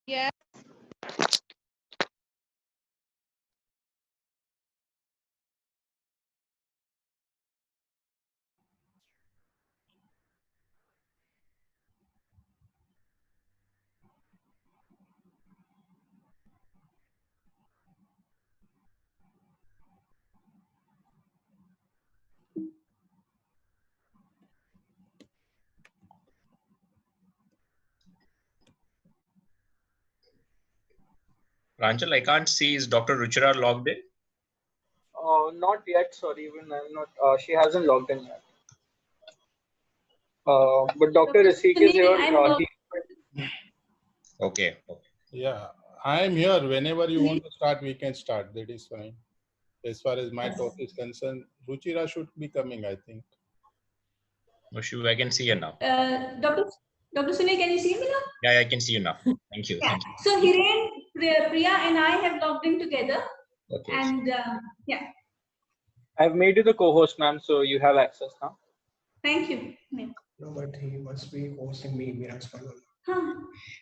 Yes. Ranjal, I can't see. Is Dr. Ruchira logged in? Not yet, sorry, even I'm not, she hasn't logged in yet. But Dr. Rasik is here. Okay. Yeah, I am here. Whenever you want to start, we can start. That is fine. As far as my talk is concerned, Ruchira should be coming, I think. I can see you now. Dr. Sunil, can you see me now? Yeah, I can see you now. Thank you. Yeah. Thank you. So Hiren, Priya, and I have logged in together. Okay. And yeah. I've made you the co-host, ma'am, so you have access now. Thank you. Yeah. No, but he must be hosting me, Miraj Palwal.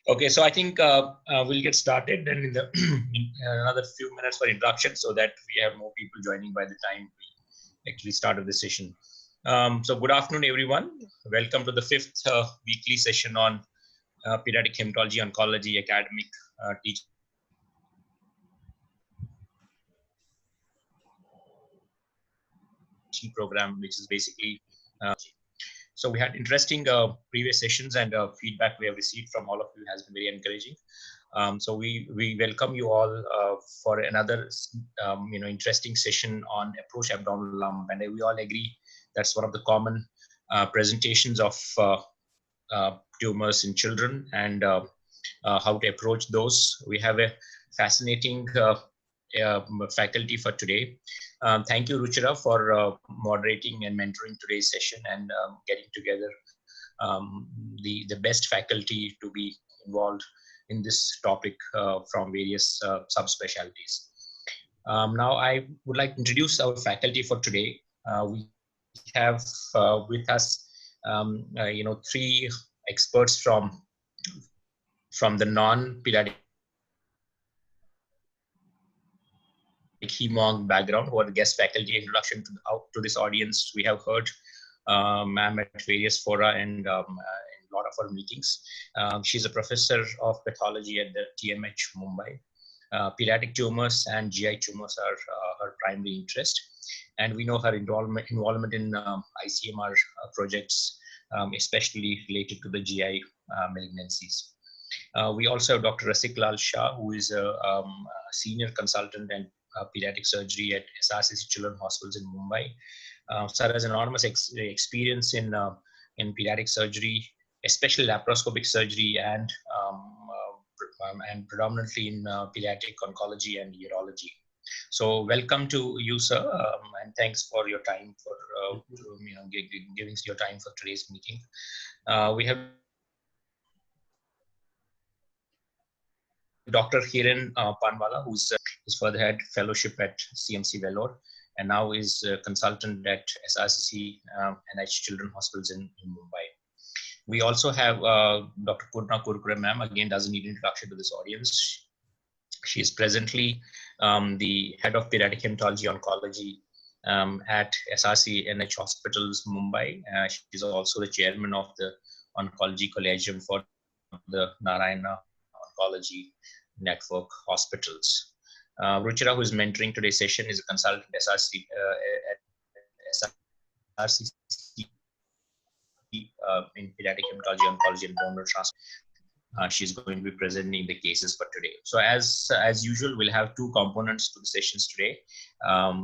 Okay, so I think we'll get started then in the in another few minutes for introduction, so that we have more people joining by the time we actually start the session. So good afternoon, everyone. Welcome to the fifth weekly session on pediatric hematology oncology academic teaching program, which is basically so we had interesting previous sessions, and feedback we have received from all of you has been very encouraging. So we welcome you all for another interesting session on approach abdominal lump, and we all agree that's one of the common presentations of tumors in children, and how to approach those. We have a fascinating faculty for today. Thank you, Ruchira, for moderating and mentoring today's session, and getting together the best faculty to be involved in this topic from various subspecialties. Now, I would like to introduce our faculty for today. We have with us, three experts from the non-pediatric hem-onc background, who are the guest faculty. Introduction to this audience, we have heard ma'am at various fora and in a lot of our meetings. She's a professor of pathology at the TMH Mumbai. Pediatric tumors and GI tumors are her primary interest, and we know her involvement in ICMR projects, especially related to the GI malignancies. We also have Dr. Rasik Lal Shah, who is a senior consultant and pediatric surgery at SRCC Children's Hospitals in Mumbai. Sir has enormous experience in pediatric surgery, especially laparoscopic surgery, and predominantly in pediatric oncology and urology. So welcome to you, sir, and thanks for your time for giving your time for today's meeting. We have Dr. Hiren Panwala, who's further had fellowship at CMC Vellore, and now is a consultant at SRCC NH Children's Hospitals in Mumbai. We also have Dr. Purna Kurkure, ma'am, again doesn't need introduction to this audience. She is presently the head of pediatric hematology oncology at SRC NH Hospitals, Mumbai. She is also the chairman of the Oncology Collegium for the Narayana Oncology Network Hospitals. Ruchira, who is mentoring today's session, is a consultant at SRCC in pediatric hematology, oncology, and bone marrow transplant. She's going to be presenting the cases for today. So as usual, we'll have two components to the sessions today.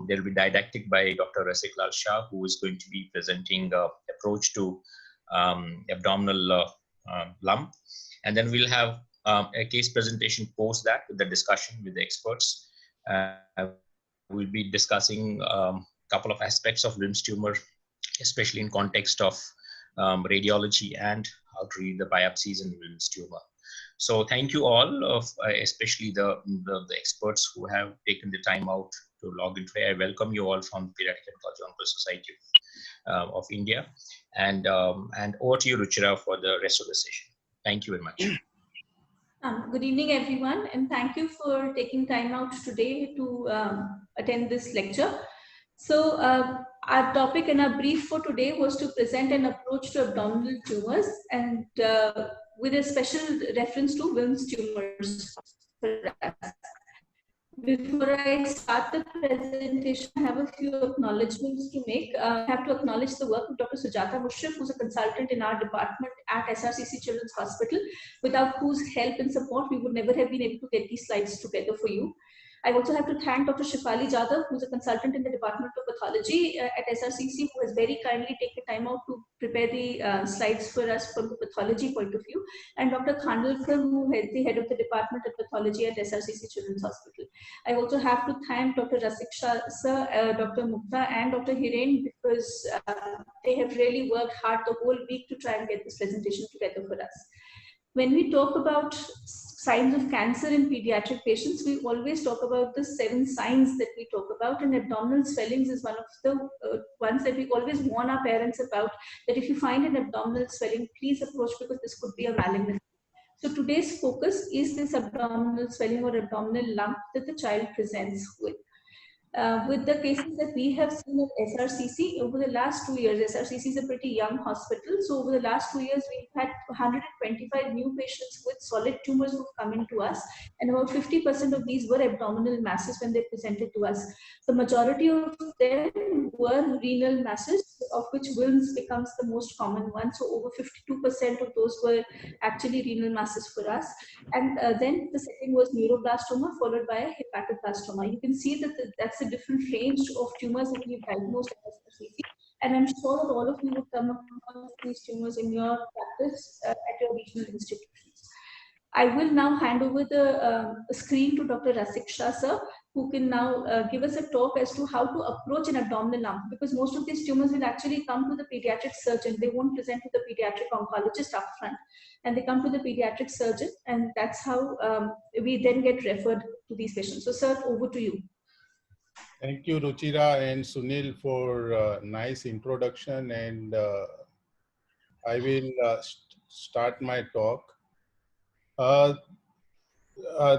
There will be didactic by Dr. Rasik Lal Shah, who is going to be presenting approach to abdominal lump, and then we'll have a case presentation post that with the discussion with the experts. We'll be discussing a couple of aspects of LIMS tumor, especially in context of radiology and how to read the biopsies in LIMS tumor. So thank you all, of especially the experts who have taken the time out to log in today. I welcome you all from the Pediatric Hematology Oncology Society of India, and over to you, Ruchira, for the rest of the session. Thank you very much. Good evening, everyone, and thank you for taking time out today to attend this lecture. So, our topic and our brief for today was to present an approach to abdominal tumors, and with a special reference to Wilms tumors. Before I start the presentation, I have a few acknowledgements to make. I have to acknowledge the work of Dr. Sujata Mushrif, who's a consultant in our department at SRCC Children's Hospital, without whose help and support, we would never have been able to get these slides together for you. I also have to thank Dr. Shefali Jadhav, who's a consultant in the Department of Pathology at SRCC, who has very kindly taken time out to prepare the slides for us from the pathology point of view, and Dr. Khandalkar, who is the head of the Department of Pathology at SRCC Children's Hospital. I also have to thank Dr. Rasik Shah, sir, Dr. Mukta, and Dr. Hiren, because they have really worked hard the whole week to try and get this presentation together for us. When we talk about signs of cancer in pediatric patients, we always talk about the 7 signs that we talk about, and abdominal swellings is one of the ones that we always warn our parents about, that if you find an abdominal swelling, please approach, because this could be a malignancy. So today's focus is this abdominal swelling or abdominal lump that the child presents with. With the cases that we have seen at SRCC over the last 2 years, SRCC is a pretty young hospital. So over the last 2 years, we've had 125 new patients with solid tumors who've come into us, and about 50% of these were abdominal masses when they presented to us. The majority of them were renal masses, of which Wilms becomes the most common one. So over 52% of those were actually renal masses for us. And then the second was neuroblastoma, followed by a hepatoblastoma. You can see that that's a different range of tumors that we've diagnosed at SRCC. And I'm sure that all of you would come across these tumors in your practice at your regional institutions. I will now hand over the screen to Dr. Rasik Shah, sir, who can now give us a talk as to how to approach an abdominal lump, because most of these tumors will actually come to the pediatric surgeon. They won't present to the pediatric oncologist upfront, and they come to the pediatric surgeon, and that's how we then get referred to these patients. So, sir, over to you. Thank you, Ruchira and Sunil, for nice introduction, and I will start my talk.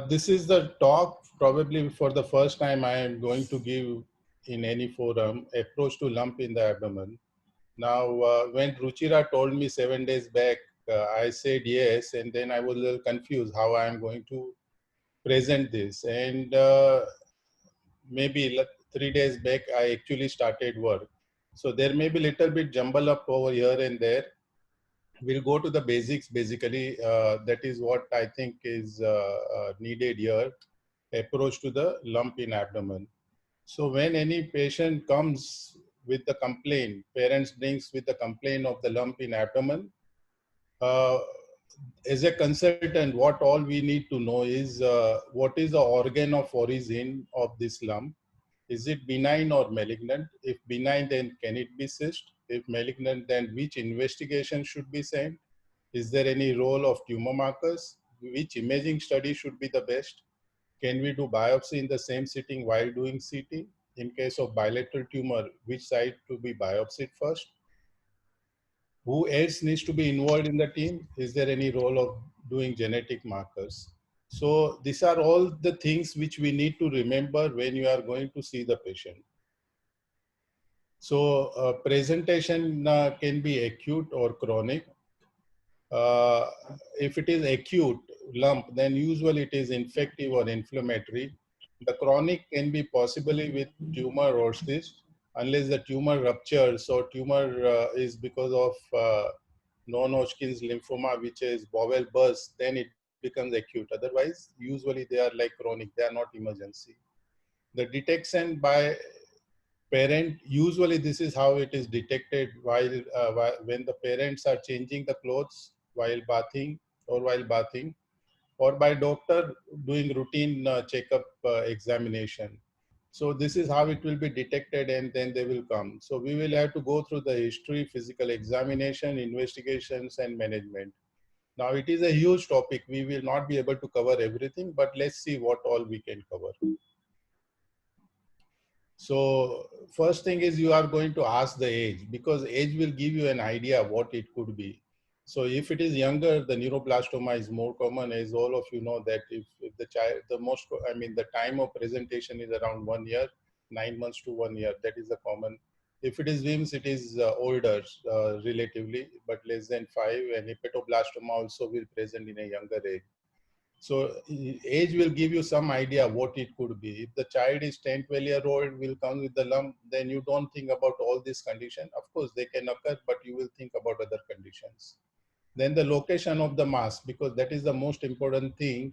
This is the talk probably for the first time I am going to give in any forum, approach to lump in the abdomen. Now, when Ruchira told me 7 days back, I said yes, and then I was a little confused how I am going to present this. And maybe 3 days back, I actually started work. So there may be a little bit jumble up over here and there. We'll go to the basics basically. That is what I think is needed here, approach to the lump in abdomen. So when any patient comes with the complaint, parents brings with the complaint of the lump in abdomen, as a consultant, what all we need to know is what is the organ of origin of this lump. Is it benign or malignant? If benign, then can it be cyst? If malignant, then which investigation should be sent? Is there any role of tumor markers? Which imaging study should be the best? Can we do biopsy in the same sitting while doing CT? In case of bilateral tumor, which site to be biopsied first? Who else needs to be involved in the team? Is there any role of doing genetic markers? So these are all the things which we need to remember when you are going to see the patient. So presentation can be acute or chronic. If it is acute lump, then usually it is infective or inflammatory. The chronic can be possibly with tumor or cyst, unless the tumor ruptures or tumor is because of non-Hodgkin's lymphoma, which is bowel burst, then it becomes acute. Otherwise, usually they are like chronic, they are not emergency. The detection by parent, usually this is how it is detected while when the parents are changing the clothes while bathing, or by doctor doing routine checkup examination. So this is how it will be detected, and then they will come. So we will have to go through the history, physical examination, investigations, and management. Now it is a huge topic. We will not be able to cover everything, but let's see what all we can cover. So first thing is you are going to ask the age, because age will give you an idea what it could be. So if it is younger, the neuroblastoma is more common, as all of you know that if the child, the time of presentation is around 1 year, 9 months to 1 year, that is the common. If it is WIMS, it is older relatively, but less than 5, and hepatoblastoma also will present in a younger age. So age will give you some idea what it could be. If the child is 10, 12-year-old will come with the lump, then you don't think about all these conditions. Of course, they can occur, but you will think about other conditions. Then the location of the mass, because that is the most important thing,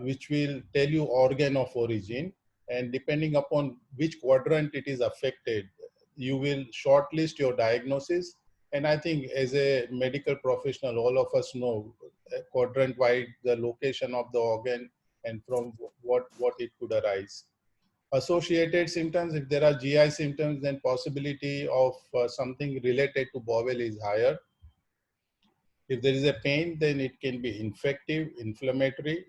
which will tell you organ of origin. And depending upon which quadrant it is affected, you will shortlist your diagnosis. And I think as a medical professional, all of us know quadrant wide the location of the organ and from what it could arise. Associated symptoms, if there are GI symptoms, then possibility of something related to bowel is higher. If there is a pain, then it can be infective, inflammatory.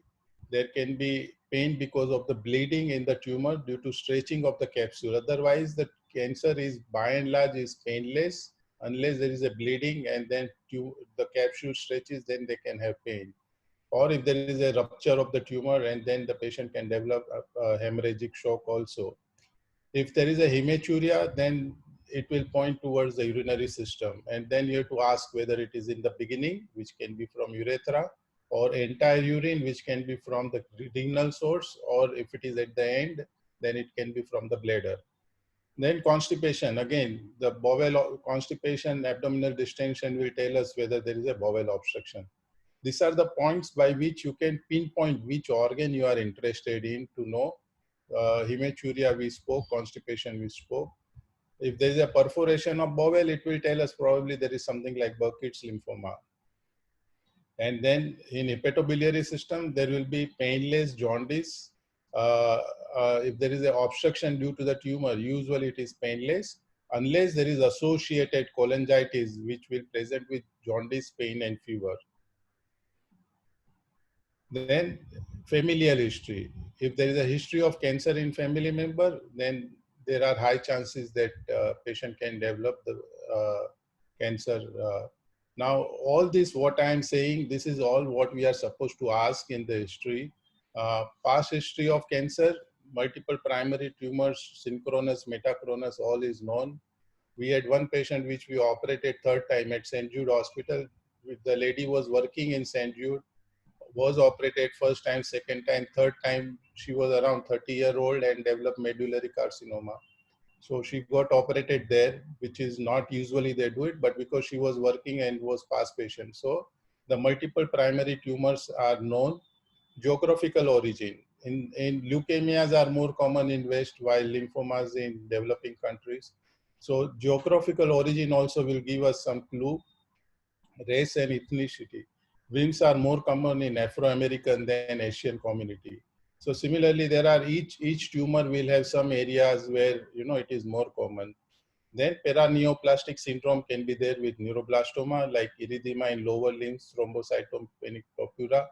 There can be pain because of the bleeding in the tumor due to stretching of the capsule. Otherwise, the cancer is by and large is painless unless there is a bleeding and then the capsule stretches, then they can have pain. Or if there is a rupture of the tumor, and then the patient can develop a hemorrhagic shock also. If there is a hematuria, then it will point towards the urinary system. And then you have to ask whether it is in the beginning, which can be from urethra, or entire urine, which can be from the renal source, or if it is at the end, then it can be from the bladder. Then constipation, again, the bowel constipation, abdominal distension will tell us whether there is a bowel obstruction. These are the points by which you can pinpoint which organ you are interested in to know. Hematuria we spoke, constipation we spoke. If there is a perforation of bowel, it will tell us probably there is something like Burkitt's lymphoma. And then in hepatobiliary system, there will be painless jaundice. If there is an obstruction due to the tumor, usually it is painless, unless there is associated cholangitis, which will present with jaundice, pain, and fever. Then familial history. If there is a history of cancer in family member, then there are high chances that patient can develop the cancer. Now, all this, what I am saying, this is all what we are supposed to ask in the history. Past history of cancer, multiple primary tumors, synchronous, metachronous, all is known. We had one patient which we operated third time at St. Jude Hospital. The lady was working in St. Jude, was operated first time, second time, third time. She was around 30-year-old and developed medullary carcinoma. So she got operated there, which is not usually they do it, but because she was working and was past patient. So the multiple primary tumors are known. Geographical origin. In leukemias are more common in West, while lymphomas in developing countries. So geographical origin also will give us some clue. Race and ethnicity. WIMS are more common in Afro-American than Asian community. So similarly, there are each tumor will have some areas where it is more common. Then paraneoplastic syndrome can be there with neuroblastoma, like erythema in lower limbs, thrombocytopenic purpura.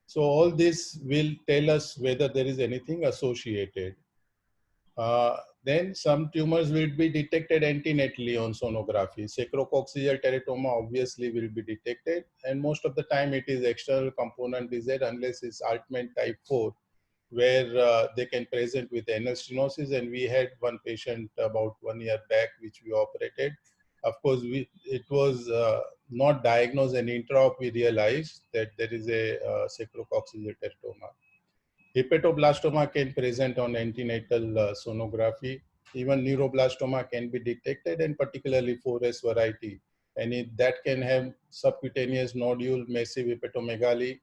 So all this will tell us whether there is anything associated. Then some tumors will be detected antenatally on sonography. Sacrococcygeal teratoma obviously will be detected, and most of the time it is external component disease unless it's Altman type 4, where they can present with anal stenosis. And we had one patient about 1 year back which we operated. Of course, it was not diagnosed, and intra-op we realized that there is a sacrococcygeal teratoma. Hepatoblastoma can present on antenatal sonography. Even neuroblastoma can be detected, and particularly 4S variety. And that can have subcutaneous nodule, massive hepatomegaly,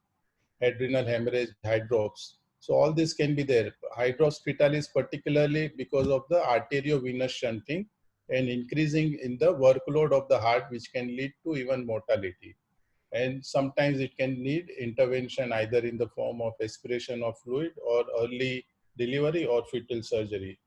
adrenal hemorrhage, hydrops. So all this can be there. Hydrops fetalis particularly because of the arteriovenous shunting and increasing in the workload of the heart, which can lead to even mortality. And sometimes it can need intervention either in the form of aspiration of fluid or early delivery or fetal surgery.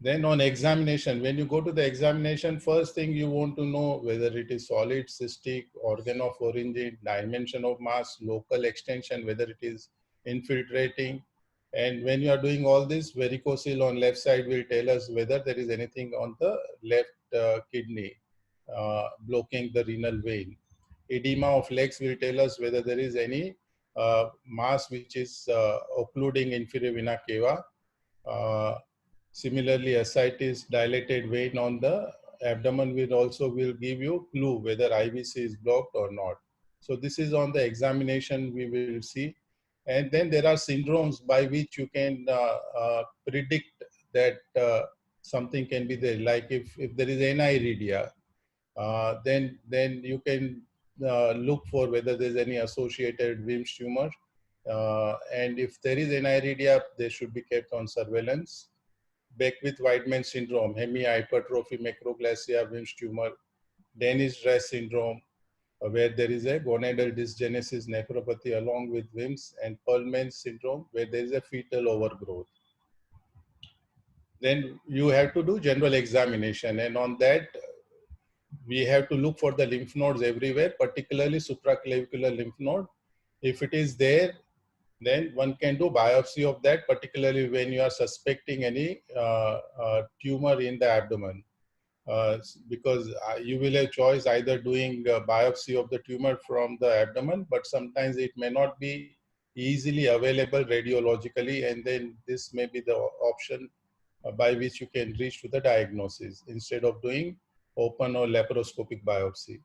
Then on examination, when you go to the examination, first thing you want to know whether it is solid, cystic, organ of origin, dimension of mass, local extension, whether it is infiltrating. And when you are doing all this, varicocele on left side will tell us whether there is anything on the left kidney. blocking the renal vein. Edema of legs will tell us whether there is any mass which is occluding inferior vena cava. Similarly, ascites, dilated vein on the abdomen will give you clue whether IVC is blocked or not. So this is on the examination we will see. And then there are syndromes by which you can predict that something can be there. Like if there is aniridia, then you can look for whether there's any associated Wilms tumor. And if there is aniridia, they should be kept on surveillance. Beckwith-Whiteman syndrome, hemihypertrophy, macroglacia, Wilms tumor, Dennis-Dress syndrome, where there is a gonadal dysgenesis nephropathy along with Wilms, and Perlman syndrome, where there is a fetal overgrowth. Then you have to do general examination, and on that, we have to look for the lymph nodes everywhere, particularly supraclavicular lymph node. If it is there, then one can do biopsy of that, particularly when you are suspecting any tumor in the abdomen. Because you will have choice either doing a biopsy of the tumor from the abdomen, but sometimes it may not be easily available radiologically, and then this may be the option by which you can reach to the diagnosis instead of doing open or laparoscopic biopsy.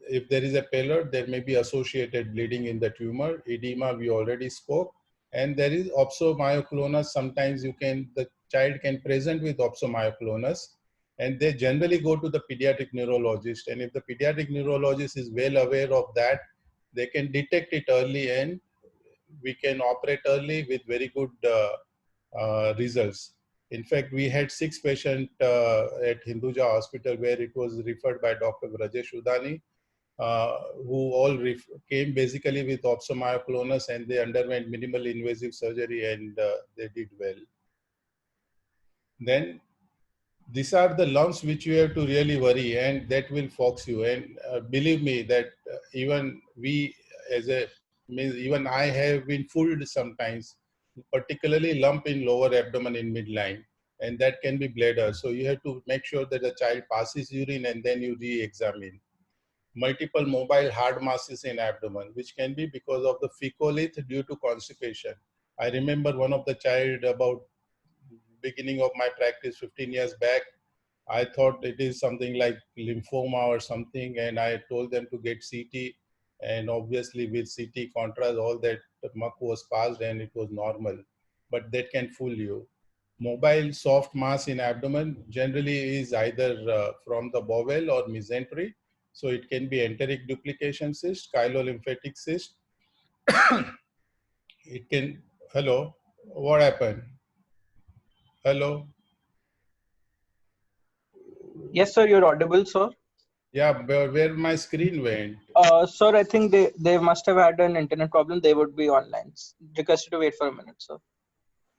If there is a pallor, there may be associated bleeding in the tumor. Edema, we already spoke. And there is opsomyoclonus. Sometimes the child can present with opsomyoclonus, and they generally go to the pediatric neurologist. And if the pediatric neurologist is well aware of that, they can detect it early, and we can operate early with very good results. In fact, we had 6 patients at Hinduja Hospital where it was referred by Dr. Brajesh Udani, who all came basically with opsomyoclonus, and they underwent minimal invasive surgery, and they did well. Then these are the lumps which you have to really worry, and that will fox you. And believe me that even we even I have been fooled sometimes, particularly lump in lower abdomen in midline, and that can be bladder. So you have to make sure that the child passes urine and then you re-examine. Multiple mobile hard masses in abdomen, which can be because of the fecalith due to constipation. I remember one of the child about beginning of my practice 15 years back. I thought it is something like lymphoma or something, and I told them to get CT, and obviously with CT contrast, all that muck was passed and it was normal, but that can fool you. Mobile soft mass in abdomen generally is either from the bowel or mesentery. So it can be enteric duplication cyst, chylomlymphatic cyst. It can, hello, what happened? Hello? Yes, sir, you're audible, sir. Yeah, where my screen went? Sir, I think they must have had an internet problem. They would be online. Request you to wait for a minute, sir.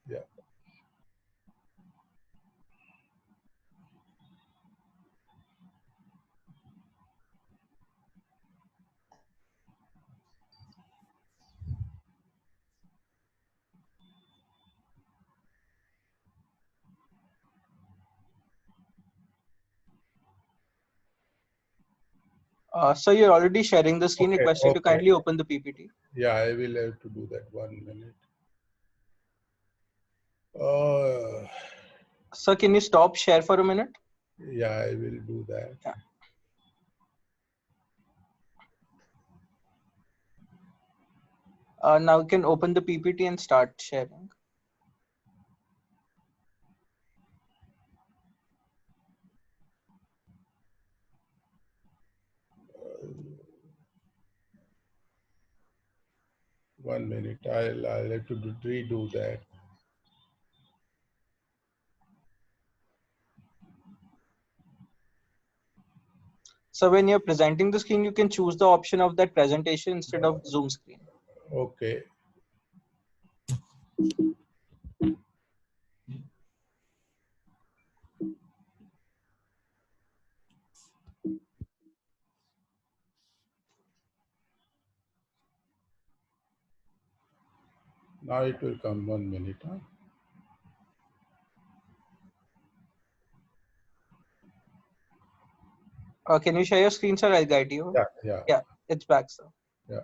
Yeah. So you're already sharing the screen. Okay, Request you to okay. kindly open the PPT. Yeah, I will have to do that. 1 minute. Sir, can you stop share for a minute? Yeah, I will do that. Yeah. Now you can open the PPT and start sharing. One minute. I'll have to redo that. So when you're presenting the screen, you can choose the option of that presentation instead of Zoom screen. Okay. Now it will come. 1 minute. Huh? Can you share your screen, sir? I'll guide you. Yeah. Yeah, it's back, sir. Yeah.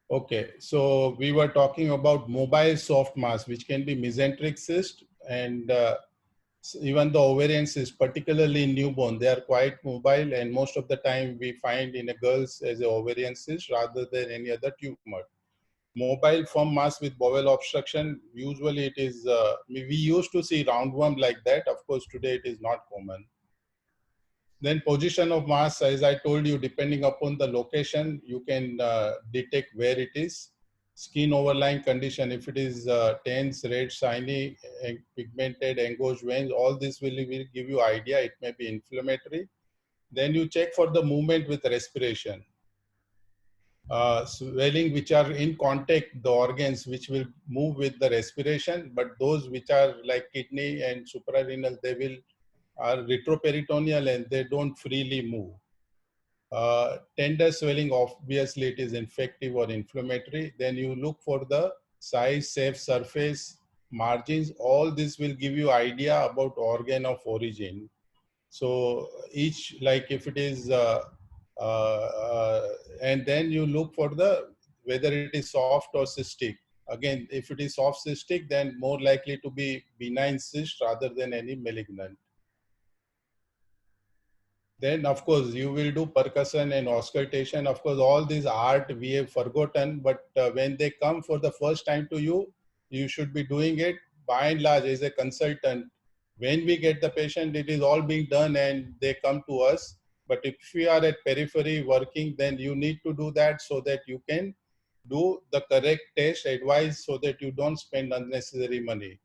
Okay, so we were talking about mobile soft mass, which can be mesenteric cyst, and even the ovarian cyst, particularly in newborn, they are quite mobile, and most of the time we find in a girls as a ovarian cyst rather than any other tumor. Mobile firm mass with bowel obstruction, usually it is, we used to see roundworm like that. Of course, today it is not common. Then position of mass, as I told you, depending upon the location, you can detect where it is. Skin overlying condition, if it is tense, red, shiny, pigmented, engorged veins, all this will give you idea. It may be inflammatory. Then you check for the movement with respiration. Swelling which are in contact, the organs which will move with the respiration, but those which are like kidney and suprarenal, they will are retroperitoneal and they don't freely move. Tender swelling, obviously it is infective or inflammatory. Then you look for the size, shape, surface, margins. All this will give you idea about organ of origin. So each, like if it is, and then you look for the whether it is soft or cystic. Again, if it is soft cystic, then more likely to be benign cyst rather than any malignant. Then, of course, you will do percussion and auscultation. Of course, all these art we have forgotten, but when they come for the first time to you, you should be doing it. By and large, as a consultant, when we get the patient, it is all being done and they come to us. But if we are at periphery working, then you need to do that so that you can do the correct test advice so that you don't spend unnecessary money.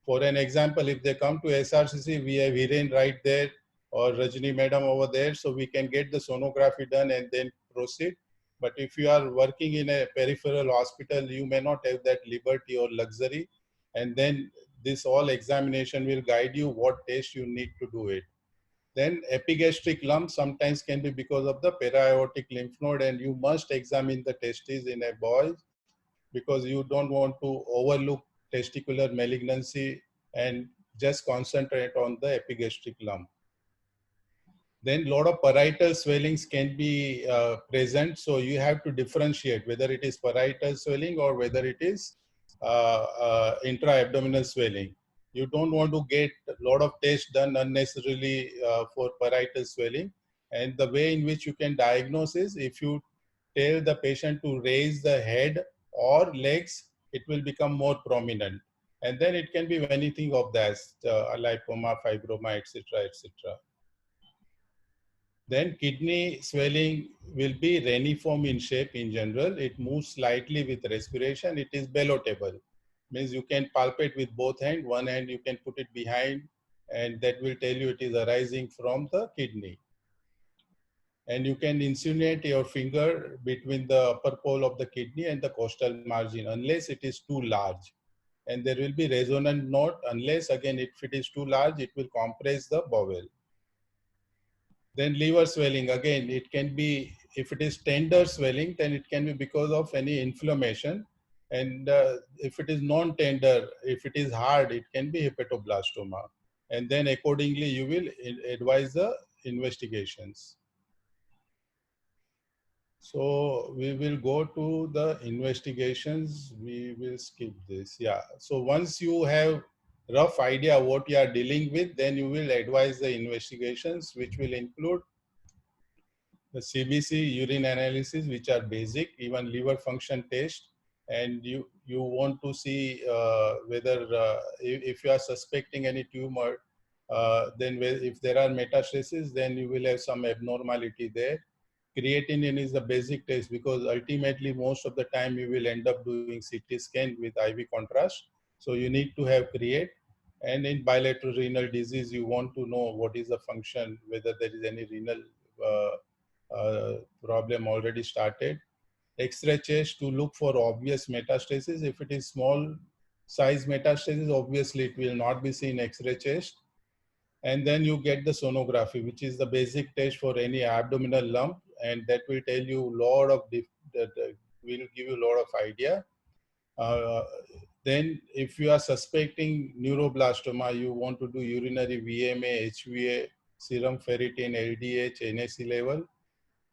For an example, if they come to SRCC, we have Hiren right there, or Rajni madam over there, so we can get the sonography done and then proceed. But if you are working in a peripheral hospital, you may not have that liberty or luxury. And then this all examination will guide you what test you need to do it. Then epigastric lump sometimes can be because of the para-aortic lymph node, and you must examine the testes in a boy because you don't want to overlook testicular malignancy and just concentrate on the epigastric lump. Then a lot of parietal swellings can be present. So you have to differentiate whether it is parietal swelling or whether it is intra-abdominal swelling. You don't want to get a lot of tests done unnecessarily for parietal swelling. And the way in which you can diagnose is if you tell the patient to raise the head or legs, it will become more prominent. And then it can be anything of that, lipoma, fibroma, etc., etc. Then kidney swelling will be reniform in shape in general. It moves slightly with respiration. It is bellotable. Means you can palpate with both hands. One hand you can put it behind and that will tell you it is arising from the kidney. And you can insinuate your finger between the upper pole of the kidney and the costal margin unless it is too large. And there will be resonant note unless, again, if it is too large, it will compress the bowel. Then liver swelling, again, it can be, if it is tender swelling, then it can be because of any inflammation. And if it is non-tender, if it is hard, it can be hepatoblastoma. And then accordingly, you will advise the investigations. So we will go to the investigations. We will skip this. Yeah. So once you have rough idea what you are dealing with, then you will advise the investigations, which will include the CBC, urine analysis, which are basic, even liver function test. And you want to see whether if you are suspecting any tumor, then if there are metastases, then you will have some abnormality there. Creatinine is the basic test because ultimately most of the time you will end up doing CT scan with IV contrast. So you need to have create. And in bilateral renal disease, you want to know what is the function, whether there is any renal problem already started. X-ray chest to look for obvious metastasis. If it is small size metastasis, obviously it will not be seen X-ray chest. And then you get the sonography, which is the basic test for any abdominal lump, and that will tell you a lot of, will give you a lot of idea. Then if you are suspecting neuroblastoma, you want to do urinary VMA, HVA, serum ferritin, LDH, NAC level,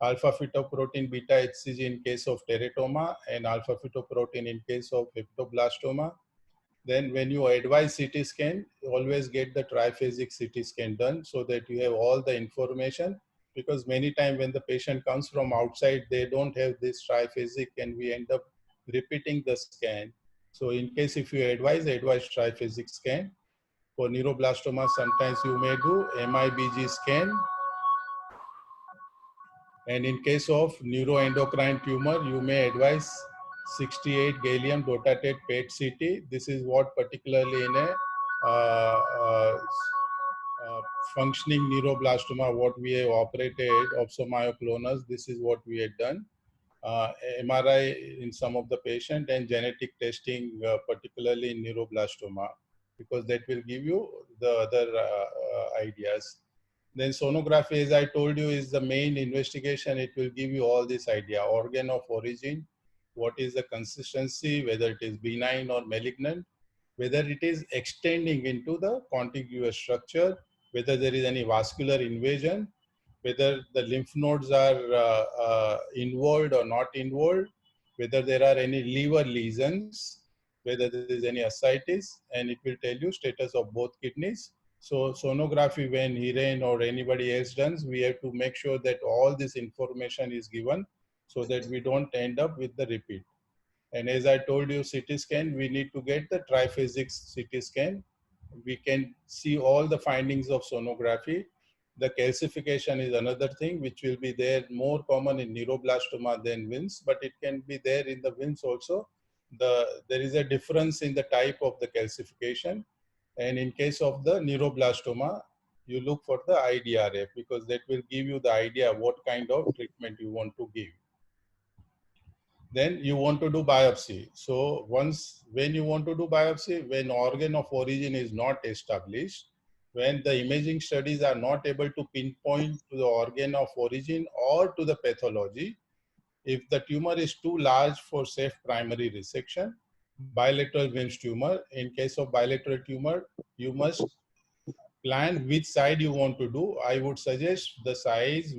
alpha-fetoprotein beta HCG in case of teratoma, and alpha-fetoprotein in case of hepatoblastoma. Then when you advise CT scan, always get the triphasic CT scan done so that you have all the information, because many times when the patient comes from outside, they don't have this triphasic and we end up repeating the scan. So in case if you advise triphasic scan. For neuroblastoma, sometimes you may do MIBG scan. And in case of neuroendocrine tumor, you may advise 68 gallium dotatate PET CT. This is what particularly in a functioning neuroblastoma, what we have operated, opsomyoclonus, this is what we had done. MRI in some of the patient and genetic testing, particularly in neuroblastoma, because that will give you the other ideas. Then sonography, as I told you, is the main investigation. It will give you all this idea, organ of origin, what is the consistency, whether it is benign or malignant, whether it is extending into the contiguous structure, whether there is any vascular invasion, whether the lymph nodes are involved or not involved, whether there are any liver lesions, whether there is any ascites, and it will tell you status of both kidneys. So sonography, when Hiren or anybody else does, we have to make sure that all this information is given so that we don't end up with the repeat. And as I told you, CT scan, we need to get the triphasic CT scan. We can see all the findings of sonography. The calcification is another thing which will be there, more common in neuroblastoma than WINS, but it can be there in the WINS also. There is a difference in the type of the calcification. And in case of the neuroblastoma, you look for the IDRF, because that will give you the idea what kind of treatment you want to give. Then you want to do biopsy. So when you want to do biopsy, when organ of origin is not established, when the imaging studies are not able to pinpoint to the organ of origin or to the pathology, if the tumor is too large for safe primary resection, bilateral WINS tumor, in case of bilateral tumor, you must plan which side you want to do. I would suggest the size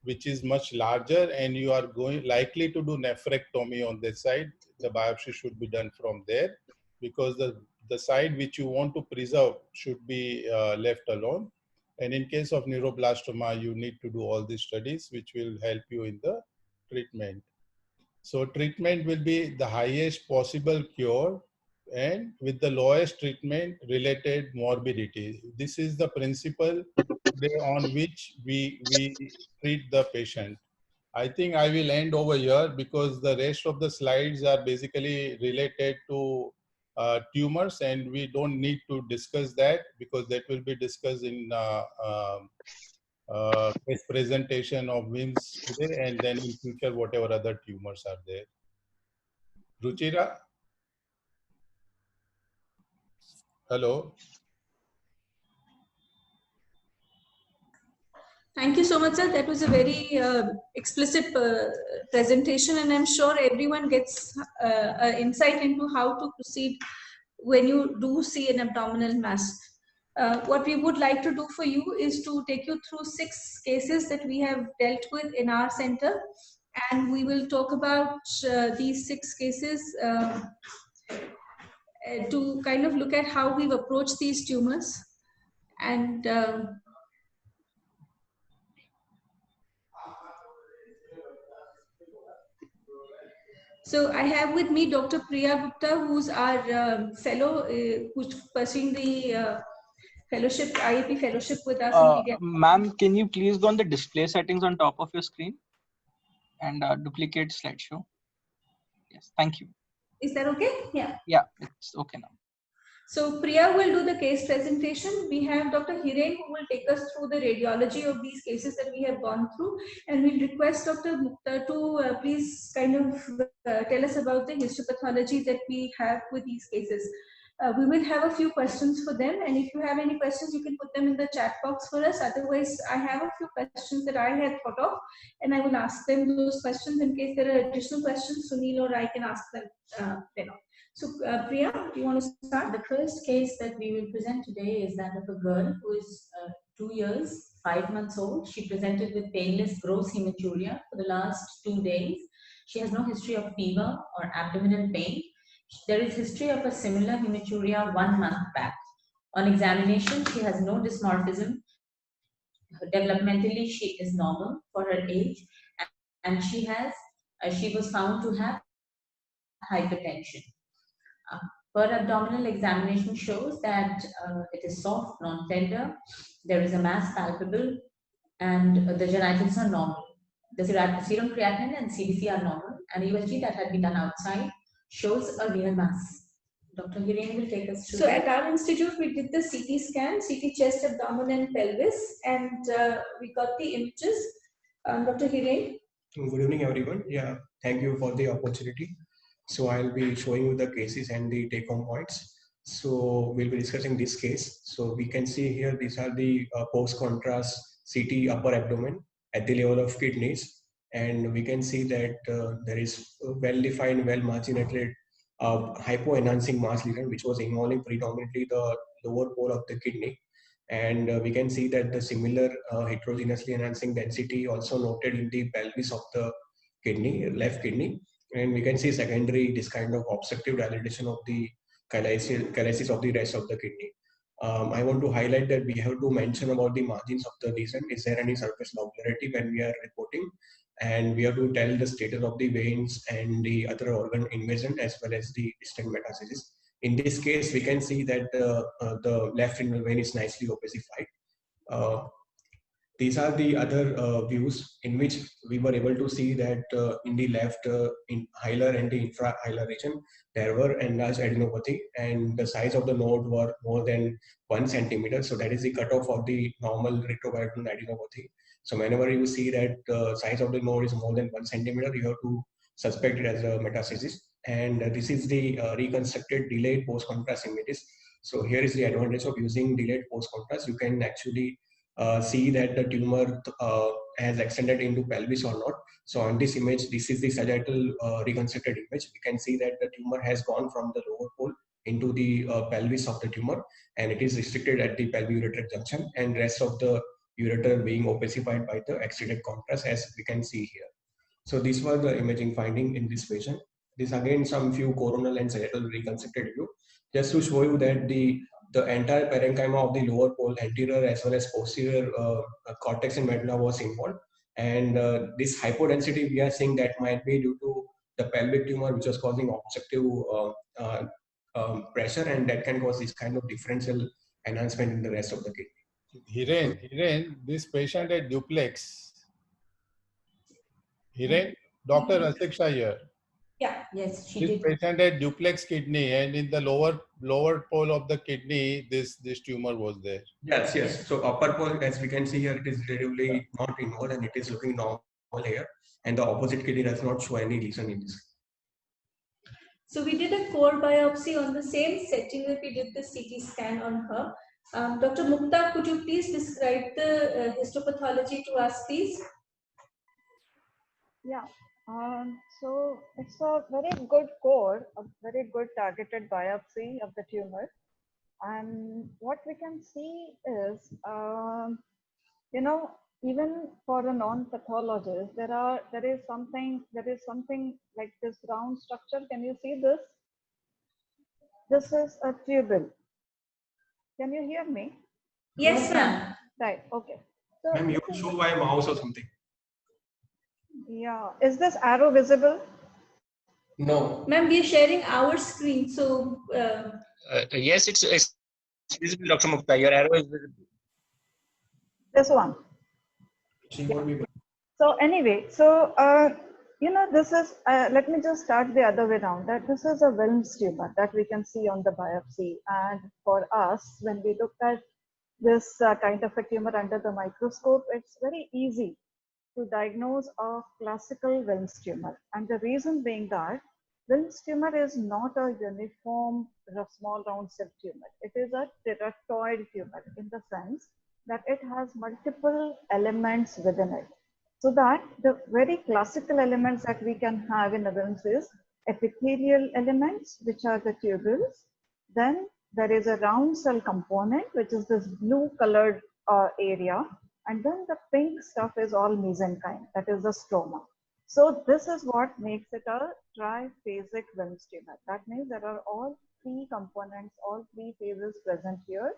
which is much larger and you are likely to do nephrectomy on this side. The biopsy should be done from there, because the side which you want to preserve should be left alone. And in case of neuroblastoma, you need to do all these studies which will help you in the treatment. So treatment will be the highest possible cure and with the lowest treatment related morbidity. This is the principle on which we treat the patient. I think I will end over here because the rest of the slides are basically related to tumors, and we don't need to discuss that because that will be discussed in case presentation of WINS today, and then in future whatever other tumors are there. Ruchira? Hello? Thank you so much, sir. That was a very explicit presentation, and I'm sure everyone gets insight into how to proceed when you do see an abdominal mass. What we would like to do for you is to take you through 6 cases that we have dealt with in our center, and we will talk about these 6 cases to kind of look at how we've approached these tumors. And so I have with me Dr. Priya Gupta, who's our fellow, who's pursuing the fellowship, IAP fellowship with us. Ma'am, can you please go on the display settings on top of your screen and duplicate slideshow? Yes, thank you. Is that okay? Yeah. Yeah, it's okay now. So Priya will do the case presentation. We have Dr. Hiren who will take us through the radiology of these cases that we have gone through, and we'll request Dr. Mukta to please kind of tell us about the histopathology that we have with these cases. We will have a few questions for them, and if you have any questions, you can put them in the chat box for us. Otherwise, I have a few questions that I had thought of, and I will ask them those questions. In case there are additional questions, Sunil or I can ask them then on. So, Priya, do you want to start? The first case that we will present today is that of a girl who is 2 years, 5 months old. She presented with painless gross hematuria for the last 2 days. She has no history of fever or abdominal pain. There is history of a similar hematuria 1 month back. On examination, she has no dysmorphism. Developmentally, she is normal for her age, and she was found to have hypertension. Her abdominal examination shows that it is soft, non-tender. There is a mass palpable, and the genitals are normal. The serum creatinine and CBC are normal, and USG that had been done outside shows a renal mass. Dr. Hiren will take us through. So at our institute, we did the CT scan, CT chest, abdomen, and pelvis, and we got the images. Dr. Hiren. Good evening, everyone. Yeah, thank you for the opportunity. So I'll be showing you the cases and the take-home points. So we'll be discussing this case. So we can see here, these are the post-contrast CT upper abdomen at the level of kidneys. And we can see that there is well-defined, well-marginated hypo-enhancing mass lesion, which was involving predominantly the lower pole of the kidney. And we can see that the similar heterogeneously enhancing density also noted in the pelvis of the kidney, left kidney. And we can see secondary, this kind of obstructive dilatation of the calyces of the rest of the kidney. I want to highlight that we have to mention about the margins of the lesion. Is there any surface lobularity when we are reporting? And we have to tell the status of the veins and the other organ invasion as well as the distant metastasis. In this case, we can see that the left renal vein is nicely opacified. These are the other views in which we were able to see that in the left in hilar and the infrahilar region, there were enlarged adenopathy, and the size of the node were more than 1 centimeter. So that is the cutoff of the normal retroperitoneal adenopathy. So whenever you see that the size of the node is more than 1 centimeter, you have to suspect it as a metastasis. And this is the reconstructed delayed post-contrast images. So here is the advantage of using delayed post-contrast. You can actually see that the tumor has extended into pelvis or not. So on this image, this is the sagittal reconstructed image. We can see that the tumor has gone from the lower pole into the pelvis of the tumor, and it is restricted at the pelvic-ureteric junction, and rest of the ureter being opacified by the extended contrast, as we can see here. So these were the imaging finding in this patient. This again some few coronal and sagittal reconstructed view, just to show you that the entire parenchyma of the lower pole, anterior as well as posterior cortex and medulla was involved. And this hypodensity we are seeing that might be due to the pelvic tumor, which was causing obstructive pressure, and that can cause this kind of differential enhancement in the rest of the kidney. Hiren, this patient had duplex. Hiren, Dr. Asiksha here. Yeah. Yes, she This did. patient had duplex kidney, and in the lower pole of the kidney, this tumor was there. Yes, yes. So upper pole, as we can see here, it is relatively not involved, and it is looking normal here. And the opposite kidney does not show any lesion in this. So we did a core biopsy on the same setting that we did the CT scan on her. Dr. Mukta, could you please describe the histopathology to us, please? Yeah. So it's a very good core, a very good targeted biopsy of the tumor. And what we can see is, even for a non-pathologist, there is something like this round structure. Can you see this? This is a tubule. Can you hear me? Yes, ma'am. Right. Okay. So Ma'am, you can show by a mouse or something. yeah, is this arrow visible? No. Ma'am, we are sharing our screen, so Yes, it's visible, Dr. Mukta. Your arrow is visible. This one. So anyway, this is, let me just start the other way around, that this is a Wilms tumor that we can see on the biopsy. And for us, when we look at this kind of a tumor under the microscope, it's very easy to diagnose a classical Wilms tumor. And the reason being that Wilms tumor is not a uniform small round cell tumor. It is a teratoid tumor in the sense that it has multiple elements within it. So that the very classical elements that we can have in a Wilms is epithelial elements, which are the tubules. Then there is a round cell component, which is this blue colored area. And then the pink stuff is all mesenchyme, that is the stroma. So this is what makes it a triphasic Wilms tumor. That means there are all three components, all three phases present here,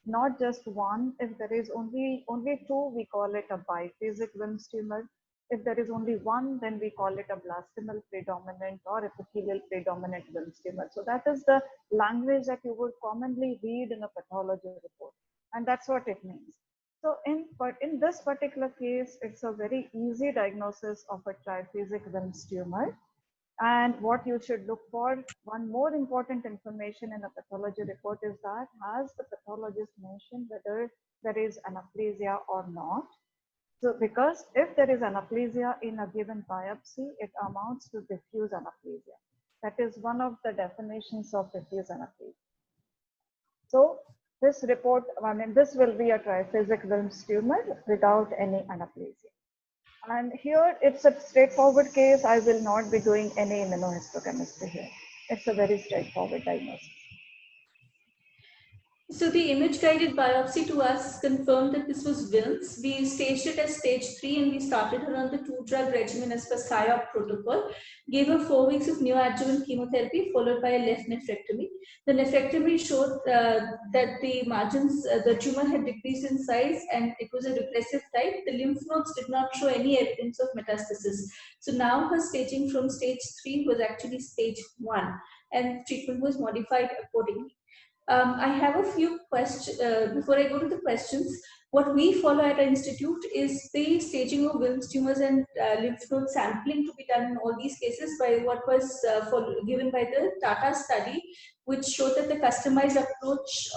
not just one. If there is only two, we call it a biphasic Wilms tumor. If there is only one, then we call it a blastomal predominant or epithelial predominant Wilms tumor. So that is the language that you would commonly read in a pathology report. And that's what it means. So in this particular case, it's a very easy diagnosis of a triphasic Wilms tumor. And what you should look for, one more important information in a pathology report is that has the pathologist mentioned whether there is anaplasia or not. So because if there is anaplasia in a given biopsy, it amounts to diffuse anaplasia. That is one of the definitions of diffuse anaplasia. So this report, I mean, this will be a triphasic Wilms tumor without any anaplasia. And here it's a straightforward case. I will not be doing any immunohistochemistry here. It's a very straightforward diagnosis. So the image-guided biopsy to us confirmed that this was Wilms. We staged it as stage 3 and we started her on the 2-drug regimen as per SIOP protocol. Gave her 4 weeks of neoadjuvant chemotherapy followed by a left nephrectomy. The nephrectomy showed that the margins, the tumor had decreased in size and it was a repressive type. The lymph nodes did not show any evidence of metastasis. So now her staging from stage 3 was actually stage 1 and treatment was modified accordingly. I have a few questions. Before I go to the questions, what we follow at our institute is the staging of Wilms tumors and lymph node sampling to be done in all these cases by what was given by the Tata study, which showed that the customized approach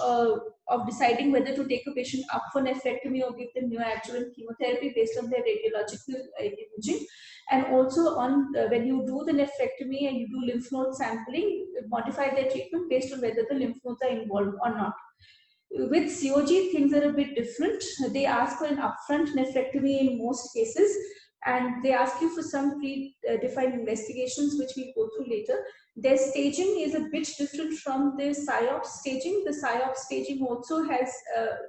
of deciding whether to take a patient up for nephrectomy or give them neoadjuvant chemotherapy based on their radiological imaging. And also on when you do the nephrectomy and you do lymph node sampling, modify their treatment based on whether the lymph nodes are involved or not. With COG, things are a bit different. They ask for an upfront nephrectomy in most cases, and they ask you for some predefined investigations, which we'll go through later. Their staging is a bit different from the SIOP staging. The SIOP staging also has,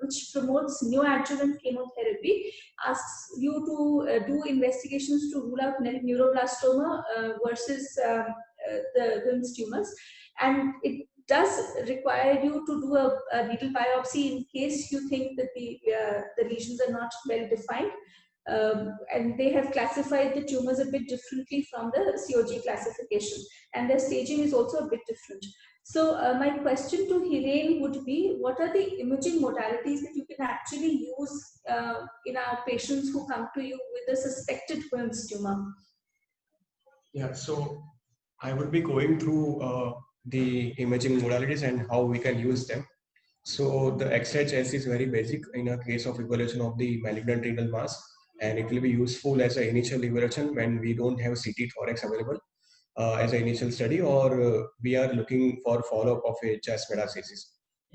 which promotes neoadjuvant chemotherapy, asks you to do investigations to rule out neuroblastoma versus the Wilms tumors. And it does require you to do a needle biopsy in case you think that the lesions are not well defined. And they have classified the tumors a bit differently from the COG classification, and their staging is also a bit different. So my question to Hiren would be, what are the imaging modalities that you can actually use in our patients who come to you with a suspected Wilms tumor? Yeah, so I would be going through the imaging modalities and how we can use them. So the XHS is very basic in a case of evaluation of the malignant renal mass, and it will be useful as an initial evaluation when we don't have CT thorax available as an initial study, or we are looking for follow-up of a chest metastasis.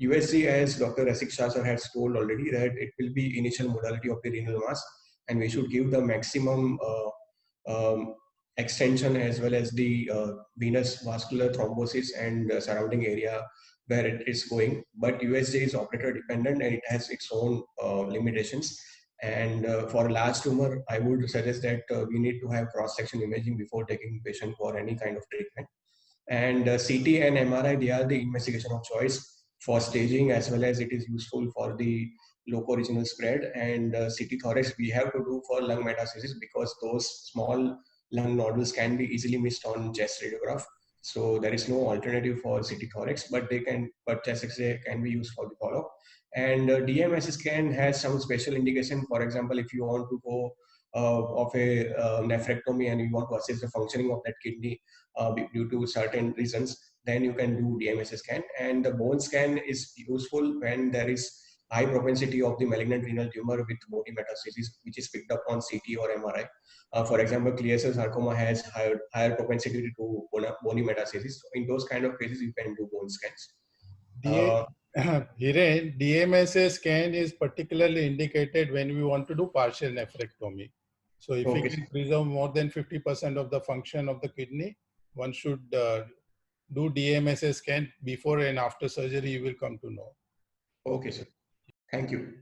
USG, as Dr. Rasik Shah sir has told already, that it will be initial modality of the renal mass, and we should give the maximum extension as well as the venous vascular thrombosis and surrounding area where it is going. But USG is operator dependent and it has its own limitations. And for a large tumor, I would suggest that we need to have cross-section imaging before taking patient for any kind of treatment. And CT and MRI, they are the investigation of choice for staging, as well as it is useful for the loco-regional spread. And CT thorax we have to do for lung metastasis because those small lung nodules can be easily missed on chest radiograph. So there is no alternative for CT thorax, but chest X-ray can be used for the follow-up. And DMS scan has some special indication. For example, if you want to go of a nephrectomy and you want to assess the functioning of that kidney due to certain reasons, then you can do DMS scan. And the bone scan is useful when there is high propensity of the malignant renal tumor with bony metastasis, which is picked up on CT or MRI. For example, clear cell sarcoma has higher propensity to bony metastasis. So in those kind of cases, you can do bone scans. Hiren, DMSA scan is particularly indicated when we want to do partial nephrectomy. So if we can preserve more than 50% of the function of the kidney, one should do DMSA scan before and after surgery, you will come to know. Okay, sir. Thank you.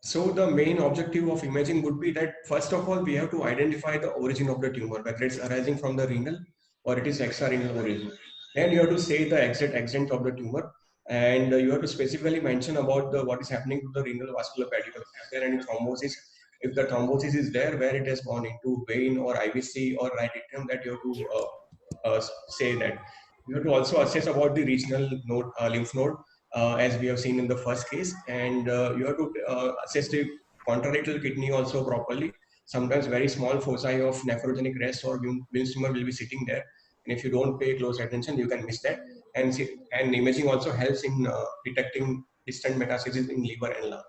So the main objective of imaging would be that first of all, we have to identify the origin of the tumor, whether it's arising from the renal or it is extrarenal origin. Then you have to say the exact extent of the tumor, and you have to specifically mention about what is happening to the renal vascular pedicle. Is there any thrombosis? If the thrombosis is there, where it has gone into vein or IVC or right atrium, that you have to say that. You have to also assess about the regional node, lymph node, as we have seen in the first case, and you have to assess the contralateral kidney also properly. Sometimes very small foci of nephrogenic rest or Wilms tumor will be sitting there, and if you don't pay close attention, you can miss that. And imaging also helps in detecting distant metastases in liver and lung.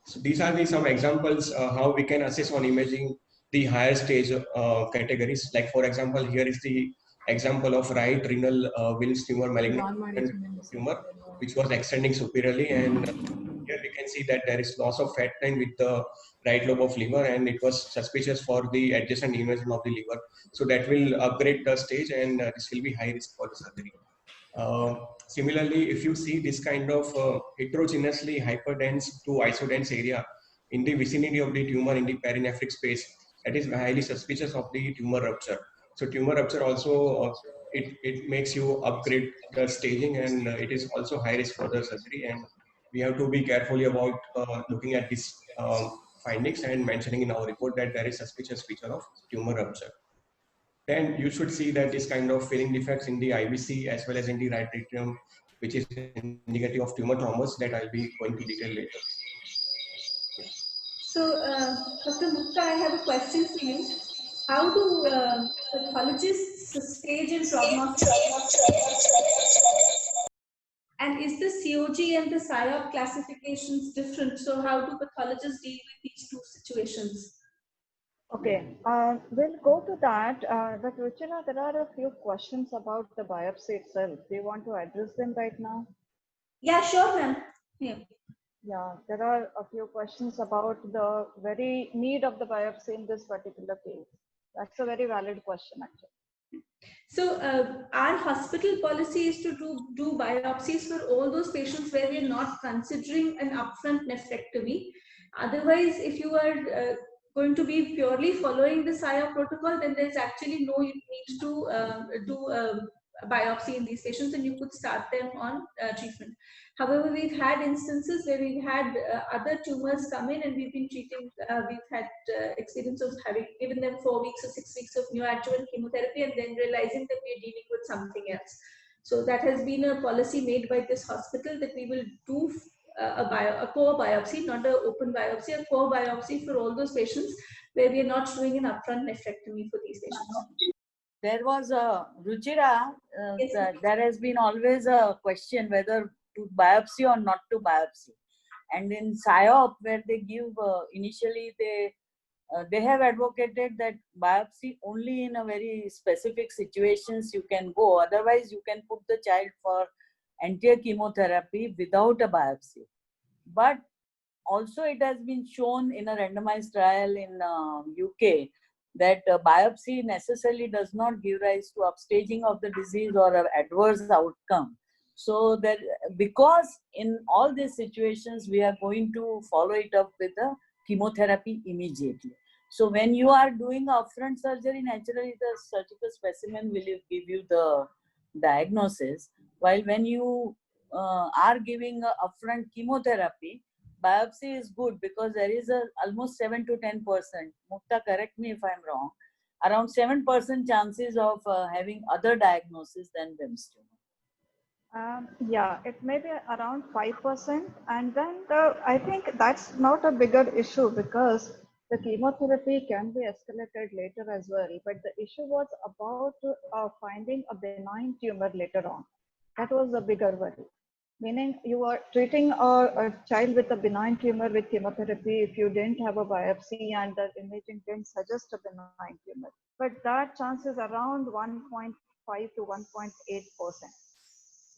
So these are some examples how we can assess on imaging the higher stage categories. Like for example, here is the example of right renal Wilms tumor, malignant tumor, which was extending superiorly, and here we can see that there is loss of fat line with the right lobe of liver, and it was suspicious for the adjacent invasion of the liver. So that will upgrade the stage, and this will be high risk for the surgery. Similarly, if you see this kind of heterogeneously hyperdense to isodense area in the vicinity of the tumor in the perinephric space, that is highly suspicious of the tumor rupture. So tumor rupture also, it makes you upgrade the staging, and it is also high risk for the surgery. And we have to be carefully about looking at these findings and mentioning in our report that there is suspicious feature of tumor rupture. Then you should see that this kind of filling defects in the IVC as well as in the right atrium, which is indicative of tumor thrombus, that I'll be going to detail later. So, Dr. Mukta, I have a question for you. How do pathologists stage and prognosticate? And is the COG and the PSYOP classifications different? So how do pathologists deal with these two situations? Okay, we'll go to that. But Ruchira, there are a few questions about the biopsy itself. Do you want to address them right now? Yeah, sure, ma'am. Yeah. Yeah, there are a few questions about the very need of the biopsy in this particular case. That's a very valid question, actually. So our hospital policy is to do biopsies for all those patients where we're not considering an upfront nephrectomy. Otherwise, if you are going to be purely following the PSYOP protocol, then there's actually no need to do a biopsy in these patients, and you could start them on treatment. However, we've had instances where we've had other tumors come in and we've been treating, we've had experience of having given them 4 weeks or 6 weeks of neoadjuvant chemotherapy and then realizing that we're dealing with something else. So that has been a policy made by this hospital that we will do a core biopsy, not an open biopsy, a core biopsy for all those patients where we are not doing an upfront nephrectomy for these patients. There was a Ruchira, Yes. there has been always a question whether to biopsy or not to biopsy. And in PSYOP, where they give initially they have advocated that biopsy only in a very specific situations you can go. Otherwise, you can put the child for anti-chemotherapy without a biopsy. But also it has been shown in a randomized trial in UK that biopsy necessarily does not give rise to upstaging of the disease or an adverse outcome. So that because in all these situations, we are going to follow it up with a chemotherapy immediately. So when you are doing upfront surgery, naturally the surgical specimen will give you the diagnosis. While when you are giving a upfront chemotherapy, biopsy is good because there is a almost 7 to 10%. Mukta, correct me if I'm wrong. Around 7% chances of having other diagnosis than Wilms tumor. Yeah, it may be around 5%. And then I think that's not a bigger issue because the chemotherapy can be escalated later as well. But the issue was about finding a benign tumor later on. That was the bigger worry. Meaning you are treating a child with a benign tumor with chemotherapy if you didn't have a biopsy and the imaging didn't suggest a benign tumor. But that chance is around 1.5 to 1.8%.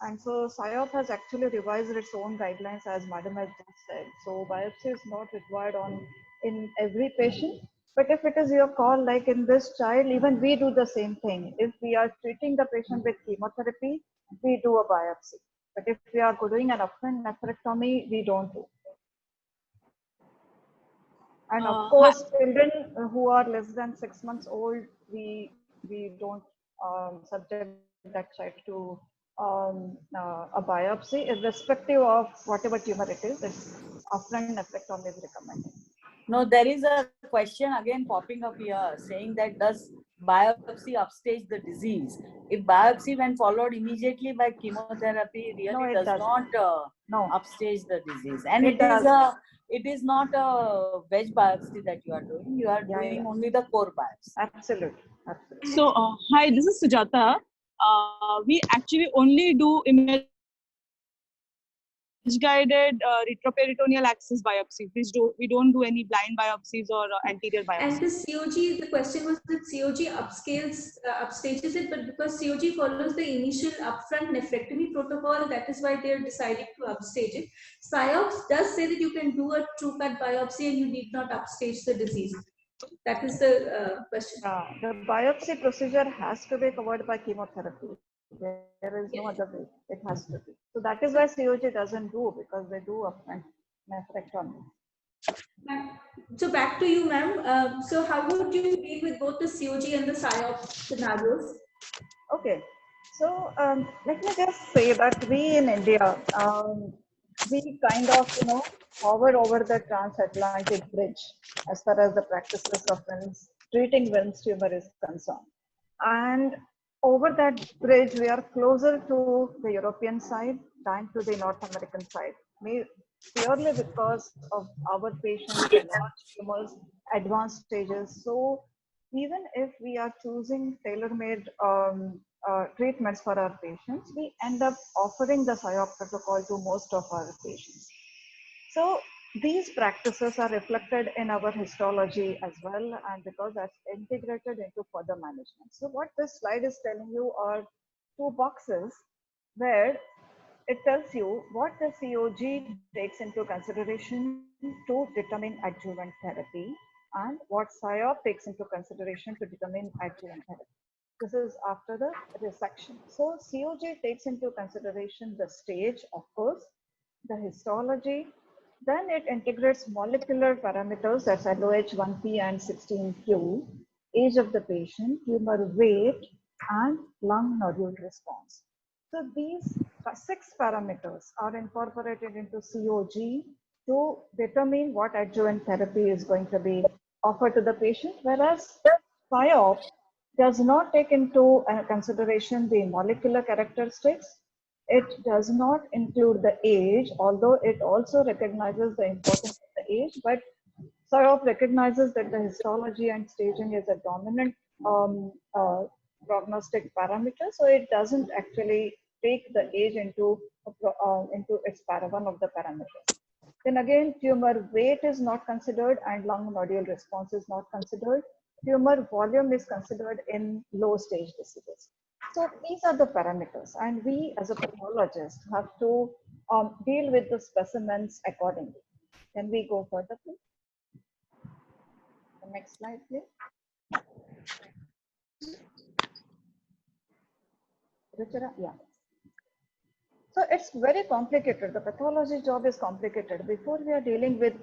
And so PSYOP has actually revised its own guidelines, as Madam has just said. So biopsy is not required in every patient. But if it is your call, like in this child, even we do the same thing. If we are treating the patient with chemotherapy, we do a biopsy. But if we are doing an upfront nephrectomy, we don't do. And of course, children who are less than 6 months old, we don't subject that child to a biopsy, irrespective of whatever tumor it is. It's upfront nephrectomy is recommended. No, there is a question again popping up here saying that does biopsy upstage the disease? If biopsy when followed immediately by chemotherapy really No, it does doesn't. not No, upstage the disease, and it does. it is not a wedge biopsy that you are doing. You are doing only the core biopsy. Absolutely, absolutely. So, hi, this is Sujata. We actually only do image guided retroperitoneal axis biopsy. We don't do any blind biopsies or anterior And the biopsies. COG, the question was that COG upstages it, but because COG follows the initial upfront nephrectomy protocol, that is why they are deciding to upstage it. PSYOPs does say that you can do a true cut biopsy and you need not upstage the disease. That is the question. The biopsy procedure has to be covered by chemotherapy. There is no other way. It has to be. So that is why COG doesn't do, because they do upfront nephrectomy. So back to you, ma'am. So how would you deal with both the COG and the PSYOP scenarios? Okay. So let me just say that we in India, we kind of, hover over the transatlantic bridge as far as the practices of treating Wilms tumor is concerned. And over that bridge, we are closer to the European side than to the North American side. Purely because of our patients, the large tumors, advanced stages. So even if we are choosing tailor-made treatments for our patients, we end up offering the PSYOP protocol to most of our patients. So these practices are reflected in our histology as well, and because that's integrated into further management. So what this slide is telling you are two boxes where it tells you what the COG takes into consideration to determine adjuvant therapy and what PSYOP takes into consideration to determine adjuvant therapy. This is after the resection. So COG takes into consideration the stage, of course, the histology, then it integrates molecular parameters, that's LOH1P and 16Q, age of the patient, tumor weight, and lung nodule response. So these 6 parameters are incorporated into COG to determine what adjuvant therapy is going to be offered to the patient, whereas PSYOP does not take into consideration the molecular characteristics. It does not include the age, although it also recognizes the importance of the age, but PSYOP recognizes that the histology and staging is a dominant prognostic parameter, so it doesn't actually take the age into its one of the parameters. Then again, tumor weight is not considered and lung nodule response is not considered. Tumor volume is considered in low stage diseases. So these are the parameters, and we as a pathologist have to deal with the specimens accordingly. Can we go further, please? The next slide, please. Yeah. So it's very complicated. The pathology job is complicated. Before we are dealing with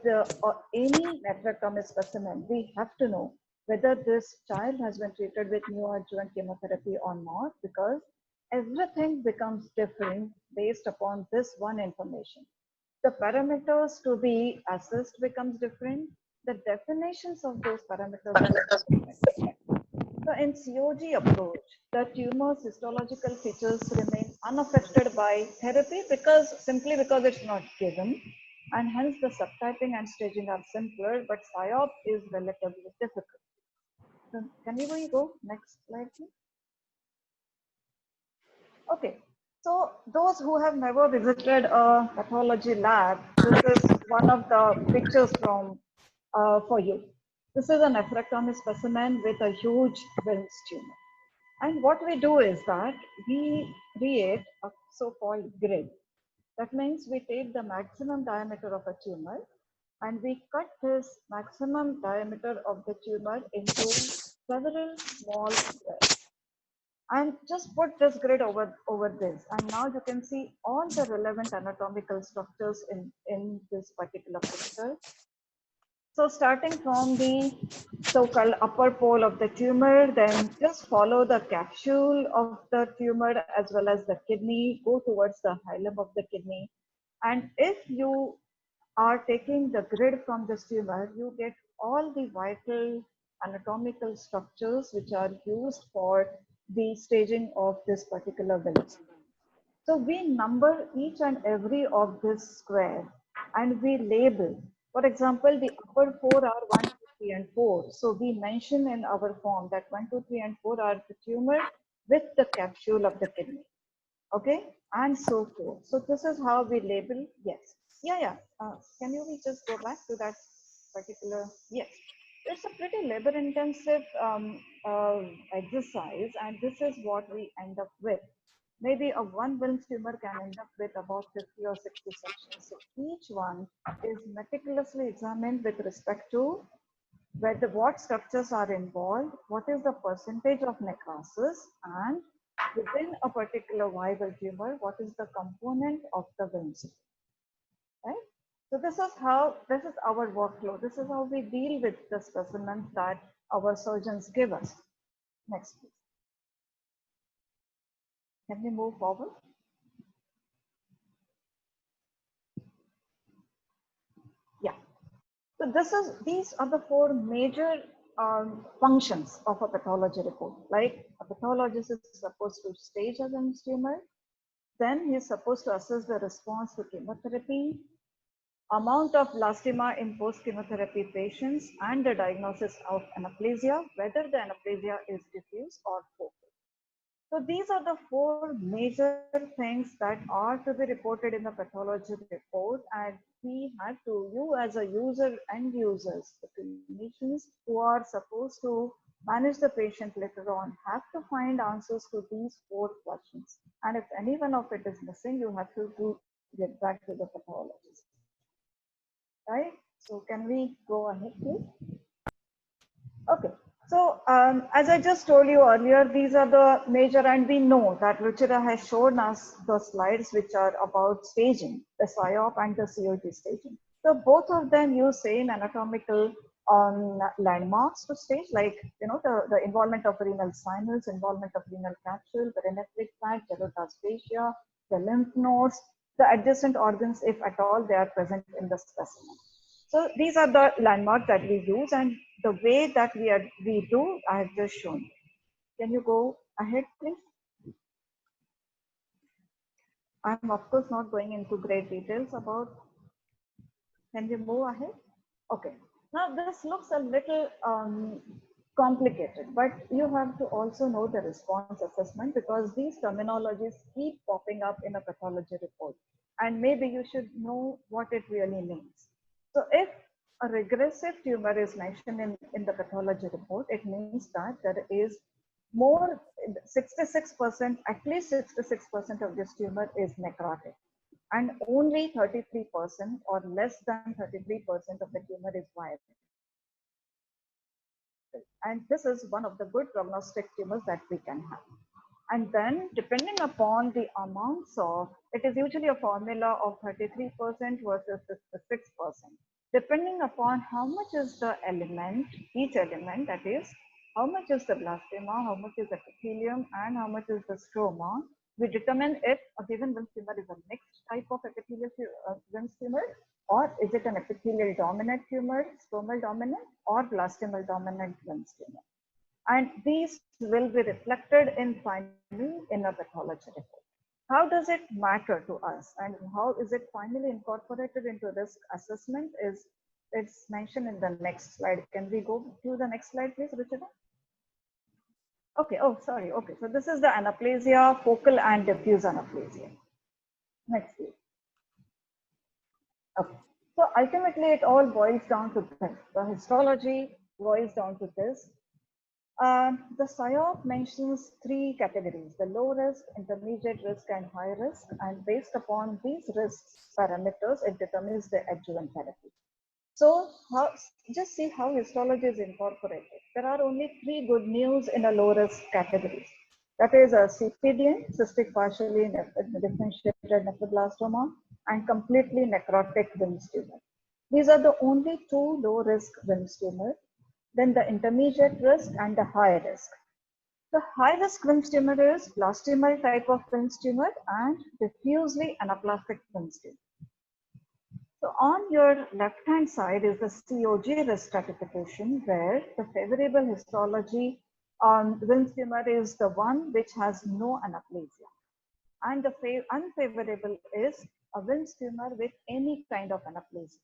any nephrectomy specimen, we have to know whether this child has been treated with neoadjuvant chemotherapy or not, because everything becomes different based upon this one information. The parameters to be assessed becomes different. The definitions of those parameters are different. So in COG approach, the tumor's histological features remain unaffected by therapy simply because it's not given, and hence the subtyping and staging are simpler, but PSYOP is relatively difficult. So can we go next slide, please? Okay, so those who have never visited a pathology lab, this is one of the pictures from for you. This is a nephrectomy specimen with a huge Wilms tumor. And what we do is that we create a so-called grid. That means we take the maximum diameter of a tumor and we cut this maximum diameter of the tumor into several small squares. And just put this grid over this, and now you can see all the relevant anatomical structures in this particular picture. So starting from the so-called upper pole of the tumor, then just follow the capsule of the tumor as well as the kidney, go towards the hilum of the kidney. And if you are taking the grid from this tumor, you get all the vital anatomical structures which are used for the staging of this particular village. So we number each and every of this square and we label. For example, the upper four are 1, 2, 3, and 4. So we mention in our form that 1, 2, 3, and 4 are the tumor with the capsule of the kidney. Okay, and so forth. So this is how we label. Yes. Yeah. Can you just go back to that particular? Yes. It's a pretty labor intensive exercise, and this is what we end up with. Maybe a one Wilms tumor can end up with about 50 or 60 sections. So each one is meticulously examined with respect to whether what structures are involved, what is the percentage of necrosis, and within a particular viable tumor, what is the component of the Wilms, right? So this is our workflow. This is how we deal with the specimens that our surgeons give us. Next, please. Can we move forward? Yeah. So these are the four major functions of a pathology report. Like a pathologist is supposed to stage a Wilms tumor, then he is supposed to assess the response to chemotherapy, amount of blastema in post-chemotherapy patients, and the diagnosis of anaplasia, whether the anaplasia is diffuse or focal. So these are the four major things that are to be reported in the pathology report, and we have to, you as a user and users, the clinicians who are supposed to manage the patient later on, have to find answers to these four questions. And if any one of it is missing, you have to get back to the pathologist. Right? So can we go ahead, please? Okay. So as I just told you earlier, these are the major, and we know that Ruchira has shown us the slides which are about staging, the SIOP and the COG staging. So both of them use same anatomical landmarks to stage, like the involvement of renal sinus, involvement of renal capsule, the penetrative tract, gerotasphasia, the lymph nodes, the adjacent organs, if at all they are present in the specimen. So these are the landmarks that we use, and the way that we do, I have just shown. Can you go ahead, please? I'm of course not going into great details about. Can we move ahead? Okay. Now this looks a little complicated, but you have to also know the response assessment, because these terminologies keep popping up in a pathology report, and maybe you should know what it really means. So if a regressive tumor is mentioned in the pathology report, it means that there is more 66%, at least 66% of this tumor is necrotic, and only 33% or less than 33% of the tumor is viable. And this is one of the good prognostic tumors that we can have. And then depending upon the amounts of, it is usually a formula of 33% versus 66%. Depending upon how much is the element, each element, that is, how much is the blastema, how much is epithelium, and how much is the stroma, we determine if a given Wilms tumor is a mixed type of epithelial Wilms tumor, or is it an epithelial dominant tumor, stromal dominant, or blastemal dominant Wilms tumor. And these will be reflected in finally in a pathology report. How does it matter to us, and how is it finally incorporated into risk assessment is it's mentioned in the next slide. Can we go to the next slide, please, Ruchira? Okay, oh, sorry. Okay, so this is the anaplasia, focal and diffuse anaplasia. Next, please. Okay, so ultimately it all boils down to this. The histology boils down to this. The SIOP mentions three categories: the low risk, intermediate risk, and high risk. And based upon these risk parameters, it determines the adjuvant therapy. So just see how histology is incorporated. There are only 3 good news in a low risk category. That is a CPDN, cystic partially differentiated nephroblastoma, and completely necrotic Wilms tumor. These are the only 2 low risk Wilms tumor. Then the intermediate risk and the high risk. The high risk Wilms tumor is blastomal type of Wilms tumor and diffusely anaplastic Wilms tumor. So on your left-hand side is the COG risk stratification, where the favorable histology on Wilms tumor is the one which has no anaplasia. And the unfavorable is a Wilms tumor with any kind of anaplasia.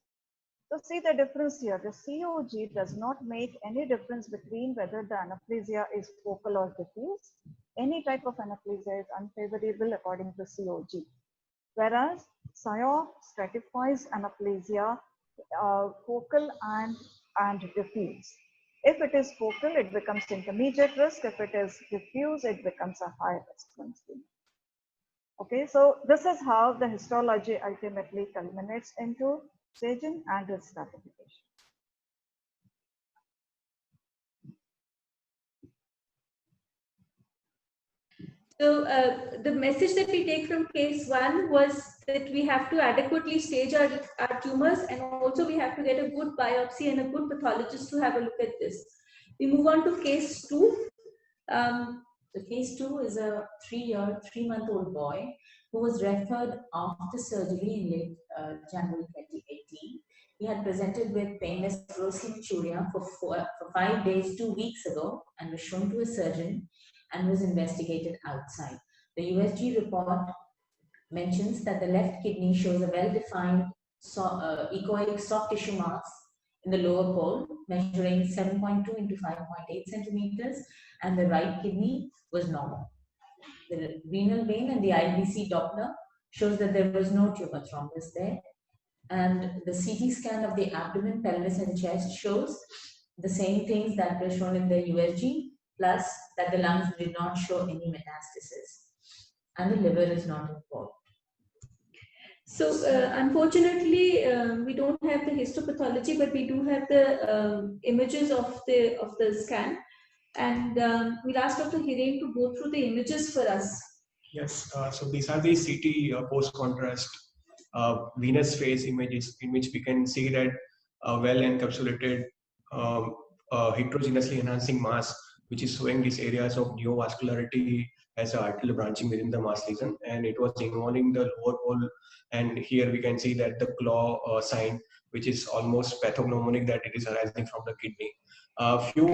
So see the difference here. The COG does not make any difference between whether the anaplasia is focal or diffuse. Any type of anaplasia is unfavorable according to COG. Whereas SIOP stratifies anaplasia focal and diffuse. If it is focal, it becomes intermediate risk. If it is diffuse, it becomes a high risk. Okay, so this is how the histology ultimately culminates into staging and risk stratification. So the message that we take from case 1 was that we have to adequately stage our tumors, and also we have to get a good biopsy and a good pathologist to have a look at this. We move on to case 2. So case 2 is a 3-month-old boy who was referred after surgery in late January 2018. He had presented with painless gross hematuria for 5 days 2 weeks ago and was shown to a surgeon and was investigated outside. The USG report mentions that the left kidney shows a well-defined echoic soft tissue mass in the lower pole, measuring 7.2 into 5.8 centimeters, and the right kidney was normal. The renal vein and the IVC Doppler shows that there was no tumor thrombus there. And the CT scan of the abdomen, pelvis, and chest shows the same things that were shown in the USG, plus that the lungs did not show any metastasis. And the liver is not involved. So unfortunately, we don't have the histopathology, but we do have the images of the scan. And we'll ask Dr. Hiren to go through the images for us. Yes, so these are the CT post-contrast venous phase images in which we can see that well encapsulated heterogeneously enhancing mass, which is showing these areas of neovascularity as an arterial branching within the mass lesion, and it was involving the lower pole. And here we can see that the claw sign, which is almost pathognomonic, that it is arising from the kidney. A few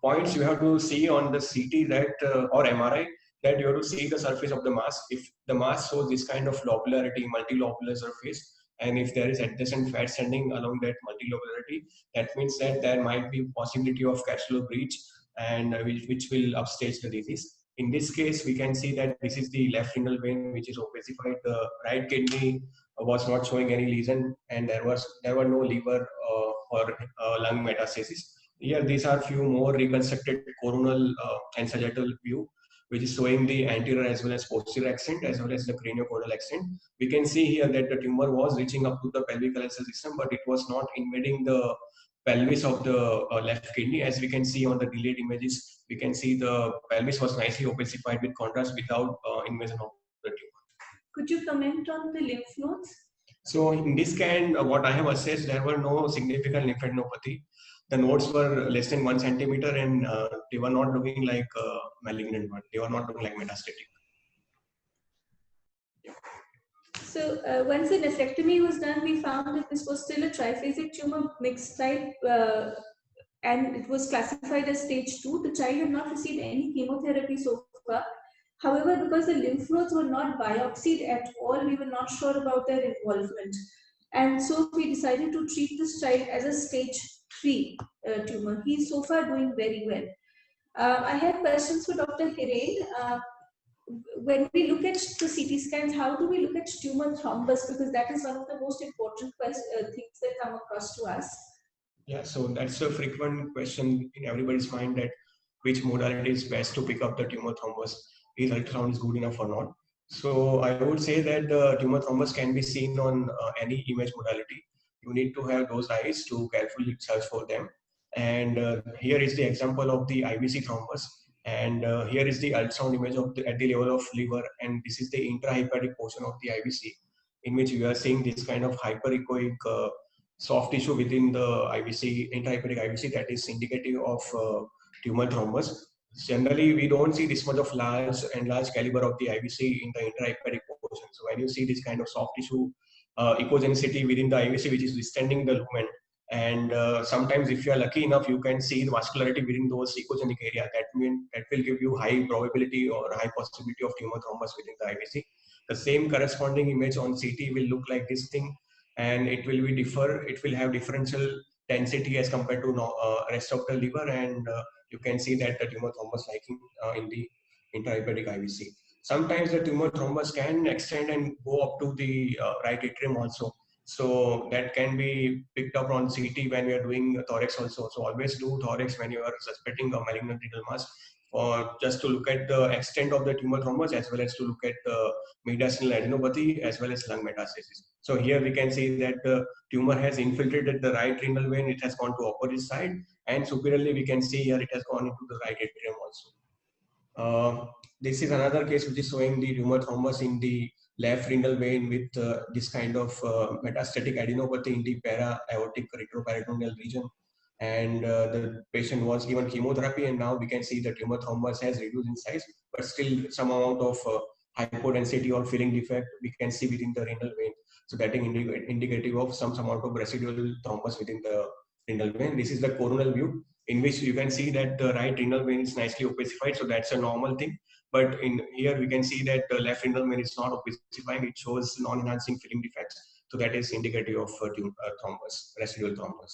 points you have to see on the CT that or MRI, that you have to see the surface of the mass. If the mass shows this kind of lobularity, multilobular surface, and if there is adjacent fat standing along that multilobularity, that means that there might be possibility of capsular breach, and which will upstage the disease. In this case, we can see that this is the left renal vein, which is opacified. The right kidney was not showing any lesion, and there were no liver or lung metastasis. Here, these are few more reconstructed coronal and sagittal view, which is showing the anterior as well as posterior accent as well as the craniocaudal accent. We can see here that the tumor was reaching up to the pelvic LSS system, but it was not invading the pelvis of the left kidney. As we can see on the delayed images, we can see the pelvis was nicely opacified with contrast without invasion of the tumor. Could you comment on the lymph nodes? So in this scan, what I have assessed, there were no significant lymphadenopathy. The nodes were less than 1 centimeter, and they were not looking like malignant, but they were not looking like metastatic. Yeah. So once the nephrectomy was done, we found that this was still a triphasic tumor, mixed type, and it was classified as stage 2. The child had not received any chemotherapy so far. However, because the lymph nodes were not biopsied at all, we were not sure about their involvement. And so we decided to treat this child as a stage 3 tumor. He's so far doing very well. I have questions for Dr. Hiren. When we look at the CT scans, how do we look at tumor thrombus? Because that is one of the most important things that come across to us. Yeah, so that's a frequent question in everybody's mind, that which modality is best to pick up the tumor thrombus. Is ultrasound is good enough or not? So I would say that the tumor thrombus can be seen on any image modality. you need to have those eyes to carefully search for them. And here is the example of the IVC thrombus. And here is the ultrasound image of at the level of liver, and this is the intrahepatic portion of the IVC, in which we are seeing this kind of hyperechoic soft tissue within the IVC, intrahepatic IVC, that is indicative of tumor thrombus. Generally, we don't see this much of large caliber of the IVC in the intrahepatic portion. So when you see this kind of soft tissue echogenicity within the IVC, which is distending the lumen, and sometimes if you are lucky enough, you can see the vascularity within those echogenic area. That will give you high probability or high possibility of tumor thrombus within the IVC. The same corresponding image on CT will look like this thing, and it will be it will have differential density as compared to rest of the liver, and you can see that the tumor thrombus liking in the intrahepatic IVC. Sometimes the tumor thrombus can extend and go up to the right atrium also. So that can be picked up on CT when we are doing thorax also. So always do thorax when you are suspecting a malignant renal mass, or just to look at the extent of the tumor thrombus, as well as to look at the mediastinal adenopathy as well as lung metastasis. So here we can see that the tumor has infiltrated the right renal vein, it has gone to opposite side, and superiorly we can see here it has gone into the right atrium also. This is another case which is showing the tumor thrombus in the left renal vein with this kind of metastatic adenopathy in the para-aortic retroperitoneal region. And the patient was given chemotherapy, and now we can see the tumor thrombus has reduced in size, but still some amount of hypodensity or filling defect we can see within the renal vein. So that is indicative of some amount of residual thrombus within the renal vein. This is the coronal view, in which you can see that the right renal vein is nicely opacified, so that's a normal thing. But in here we can see that the left renal vein is not opacifying; it shows non-enhancing filling defects. So that is indicative of thrombus, residual thrombus.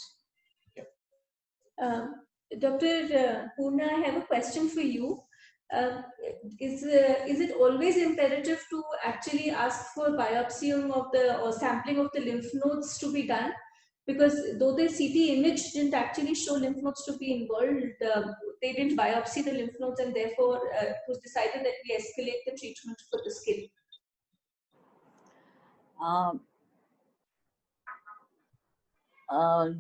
Dr. Poorna, I have a question for you. Is it always imperative to actually ask for biopsy of the or sampling of the lymph nodes to be done? Because though the CT image didn't actually show lymph nodes to be involved, they didn't biopsy the lymph nodes, and therefore it was decided that we escalate the treatment for the skin.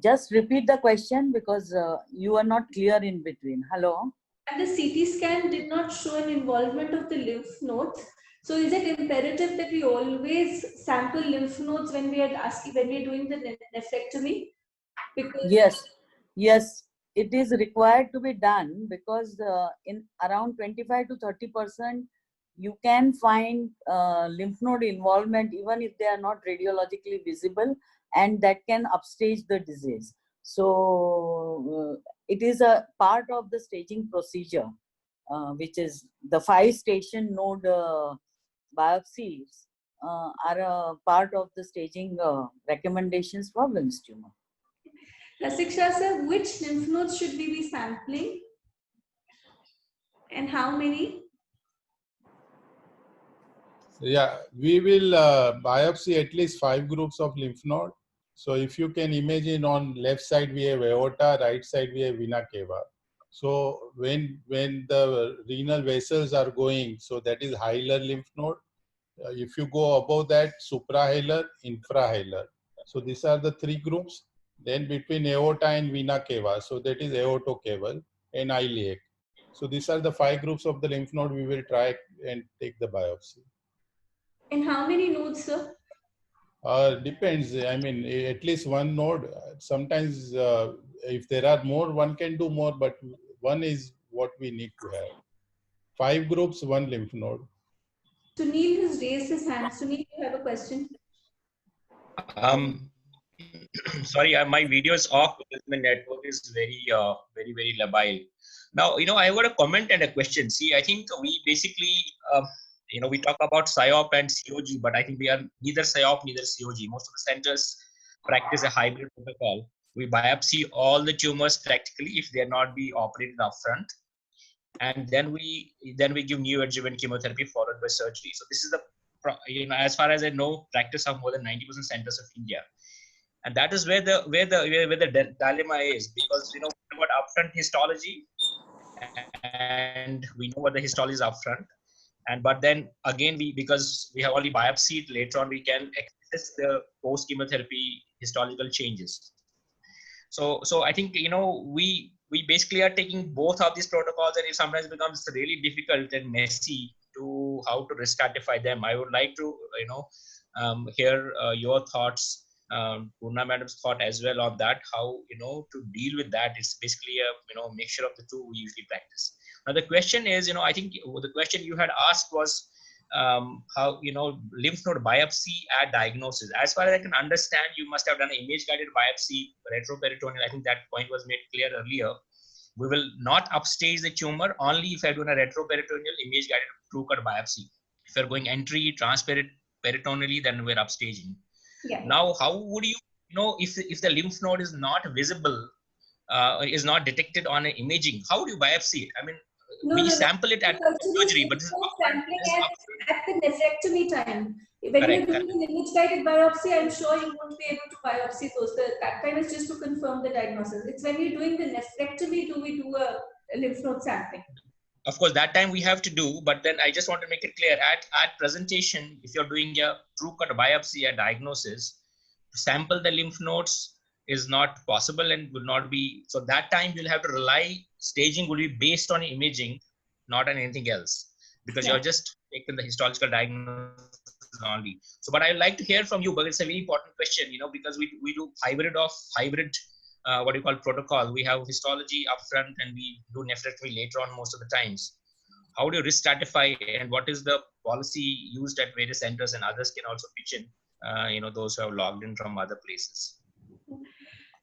Just repeat the question, because you are not clear in between. Hello? And the CT scan did not show an involvement of the lymph nodes. So is it imperative that we always sample lymph nodes when we are doing the nephrectomy? Because Yes, it is required to be done, because in around 25 to 30%, you can find lymph node involvement even if they are not radiologically visible, and that can upstage the disease. So it is a part of the staging procedure, which is the 5-station node biopsies are a part of the staging recommendations for Wilms tumor. Rasiksha sir, which lymph nodes should we be sampling, and how many? Yeah, we will biopsy at least 5 groups of lymph node. So if you can imagine, on left side we have aorta, right side we have vena cava. So when the renal vessels are going, so that is hilar lymph node. If you go above that, suprahilar, infrahilar. So these are the 3 groups. Then between aorta and vena cava, so that is aortocaval and iliac. So these are the 5 groups of the lymph node we will try and take the biopsy. And how many nodes, sir? Depends. I mean, at least 1 node. Sometimes if there are more, one can do more, but 1 is what we need to have. 5 groups, 1 lymph node. Sunil has raised his hand. Sunil, you have a question? Sorry, my video is off because my network is very labile. Now, I have got a comment and a question. See, I think we basically, we talk about PSYOP and COG, but I think we are neither PSYOP, neither COG. Most of the centers practice a hybrid protocol. We biopsy all the tumors practically if they are not be operated upfront, and then we give neoadjuvant chemotherapy followed by surgery. So this is the, as far as I know, practice of more than 90% centers of India. And that is where the dilemma is, because we know about upfront histology, and we know what the histology is upfront, but then again because we have only biopsied, later on we can assess the post chemotherapy histological changes. So I think, you know, we basically are taking both of these protocols, and it sometimes becomes really difficult and messy to how to risk stratify them. I would like to, you know, hear your thoughts, Purna madam's thought as well on that, how, you know, to deal with that. It's basically a, you know, mixture of the two we usually practice. Now the question is, you know, I think the question you had asked was how, you know, lymph node biopsy at diagnosis. As far as I can understand, you must have done an image guided biopsy retroperitoneal. I think that point was made clear earlier. We will not upstage the tumor only if I do a retroperitoneal image guided true cut biopsy. If you're going entry transperitoneally, then we're upstaging. Yeah. Now, how would you know if the lymph node is not visible, is not detected on an imaging? How do you biopsy it? I mean, we sample it at surgery, but this is sampling at the nephrectomy time. When you're doing an image guided biopsy, I'm sure you won't be able to biopsy those. That time is just to confirm the diagnosis. It's when you're doing the nephrectomy do we do a lymph node sampling. Of course, that time we have to do, but then I just want to make it clear at presentation, if you're doing a true cut biopsy at diagnosis, to sample the lymph nodes is not possible and will not be. So that time you'll have to rely, staging will be based on imaging, not on anything else, because you're just taking the histological diagnosis only. So, but I would like to hear from you, but it's a very important question, you know, because we do hybrid what do you call protocol. We have histology upfront and we do nephrectomy later on most of the times. How do you risk stratify, and what is the policy used at various centers, and others can also pitch in, you know, those who have logged in from other places.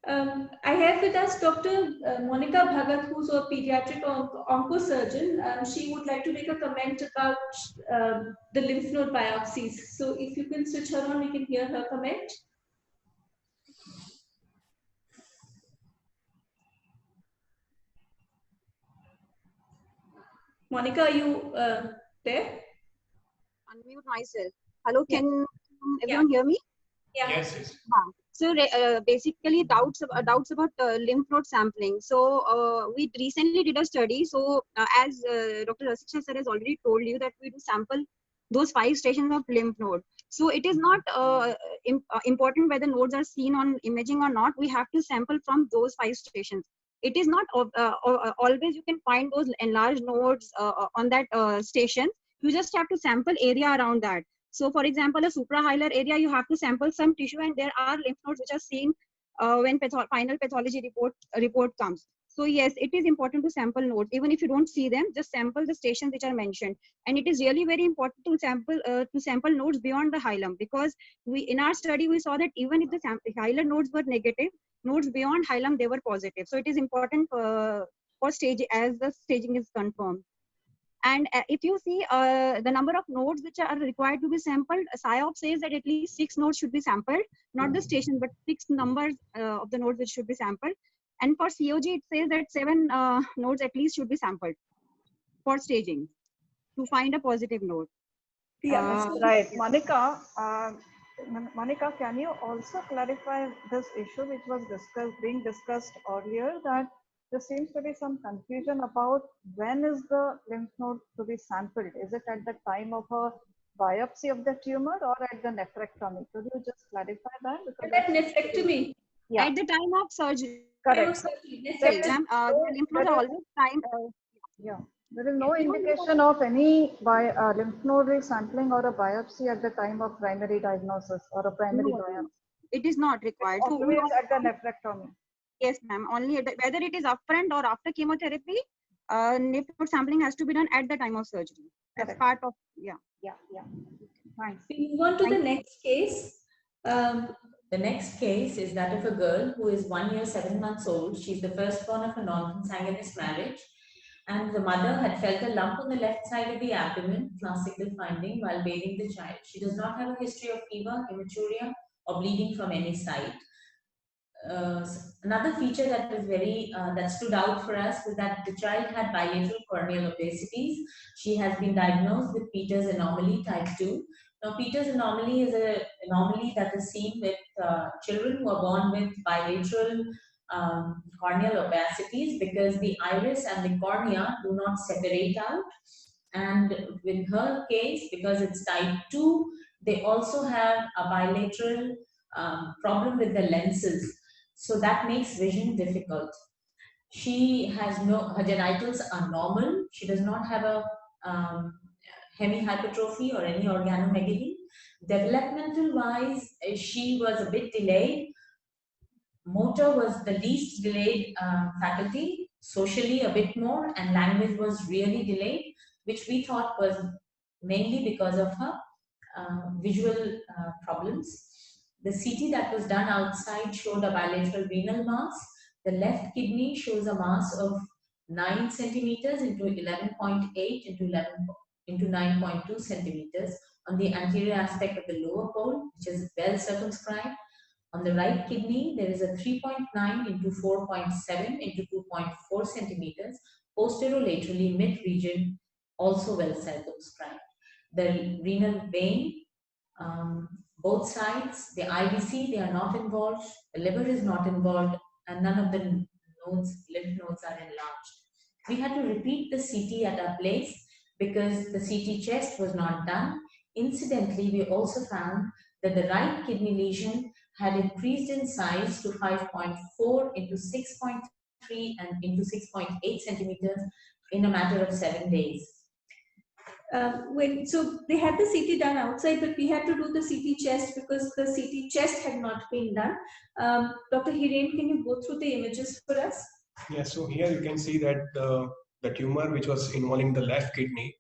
I have with us Dr. Monica Bhagat, who's a pediatric oncosurgeon. She would like to make a comment about the lymph node biopsies. So if you can switch her on, we can hear her comment. Monica, are you there? Unmute myself. Hello, can everyone hear me? Yeah. Yes. So basically doubts about lymph node sampling. So we recently did a study. So as Dr. Rasika sir has already told you that we do sample those 5 stations of lymph node. So it is not important whether nodes are seen on imaging or not. We have to sample from those 5 stations. It is not always you can find those enlarged nodes on that station. You just have to sample area around that. So for example, a suprahilar area, you have to sample some tissue, and there are lymph nodes which are seen when final pathology report comes. So yes, it is important to sample nodes. Even if you don't see them, just sample the stations which are mentioned. And it is really very important to sample nodes beyond the hilum, because in our study we saw that even if the hilar nodes were negative, nodes beyond hilum they were positive. So it is important for stage as the staging is confirmed. And if you see the number of nodes which are required to be sampled, SIOP says that at least 6 nodes should be sampled, not the station, but 6 numbers of the nodes which should be sampled. And for COG, it says that 7 nodes at least should be sampled for staging to find a positive node. Right. Monica, Monica, can you also clarify this issue which was being discussed earlier, that there seems to be some confusion about when is the lymph node to be sampled? Is it at the time of a biopsy of the tumor or at the nephrectomy? Could you just clarify that? Because at nephrectomy. Yeah. At the time of surgery. Correct. The lymph nodes are always timed. Yeah. There is no indication of any lymph node sampling or a biopsy at the time of primary diagnosis or a primary biopsy. It is not required. So always at the nephrectomy. Yes, ma'am. Only whether it is upfront or after chemotherapy, lymph node sampling has to be done at the time of surgery. That's part of Thanks. We move on to the next case. The next case is that of a girl who is 1 year, 7 months old. She's the firstborn of a non-consanguineous marriage. And the mother had felt a lump on the left side of the abdomen, classical finding, while bathing the child. She does not have a history of fever, hematuria, or bleeding from any side. Another feature that was that stood out for us was that the child had bilateral corneal opacities. She has been diagnosed with Peters anomaly type 2. Now, Peters anomaly is an anomaly that is seen with children who are born with bilateral corneal opacities, because the iris and the cornea do not separate out. And with her case, because it's type 2, They also have a bilateral problem with the lenses. So that makes vision difficult. She has her genitals are normal. She does not have a hemihypertrophy or any organomegaly. Developmental wise, she was a bit delayed. Motor was the least delayed faculty, socially a bit more, and language was really delayed, which we thought was mainly because of her visual problems. The CT that was done outside showed a bilateral renal mass. The left kidney shows a mass of 9 centimeters into 11.8 into 9.2 centimeters on the anterior aspect of the lower pole, which is well circumscribed. On the right kidney, there is a 3.9 into 4.7 into 2.4 centimeters, posterolaterally mid-region, also well circumscribed. The renal vein, both sides, the IVC, they are not involved, the liver is not involved, and none of the nodes, lymph nodes are enlarged. We had to repeat the CT at our place because the CT chest was not done. Incidentally, we also found that the right kidney lesion had increased in size to 5.4 into 6.3 and into 6.8 centimeters in a matter of 7 days. So they had the CT done outside, but we had to do the CT chest because the CT chest had not been done. Dr. Hiren, can you go through the images for us? Yeah, so here you can see that the tumor which was involving the left kidney,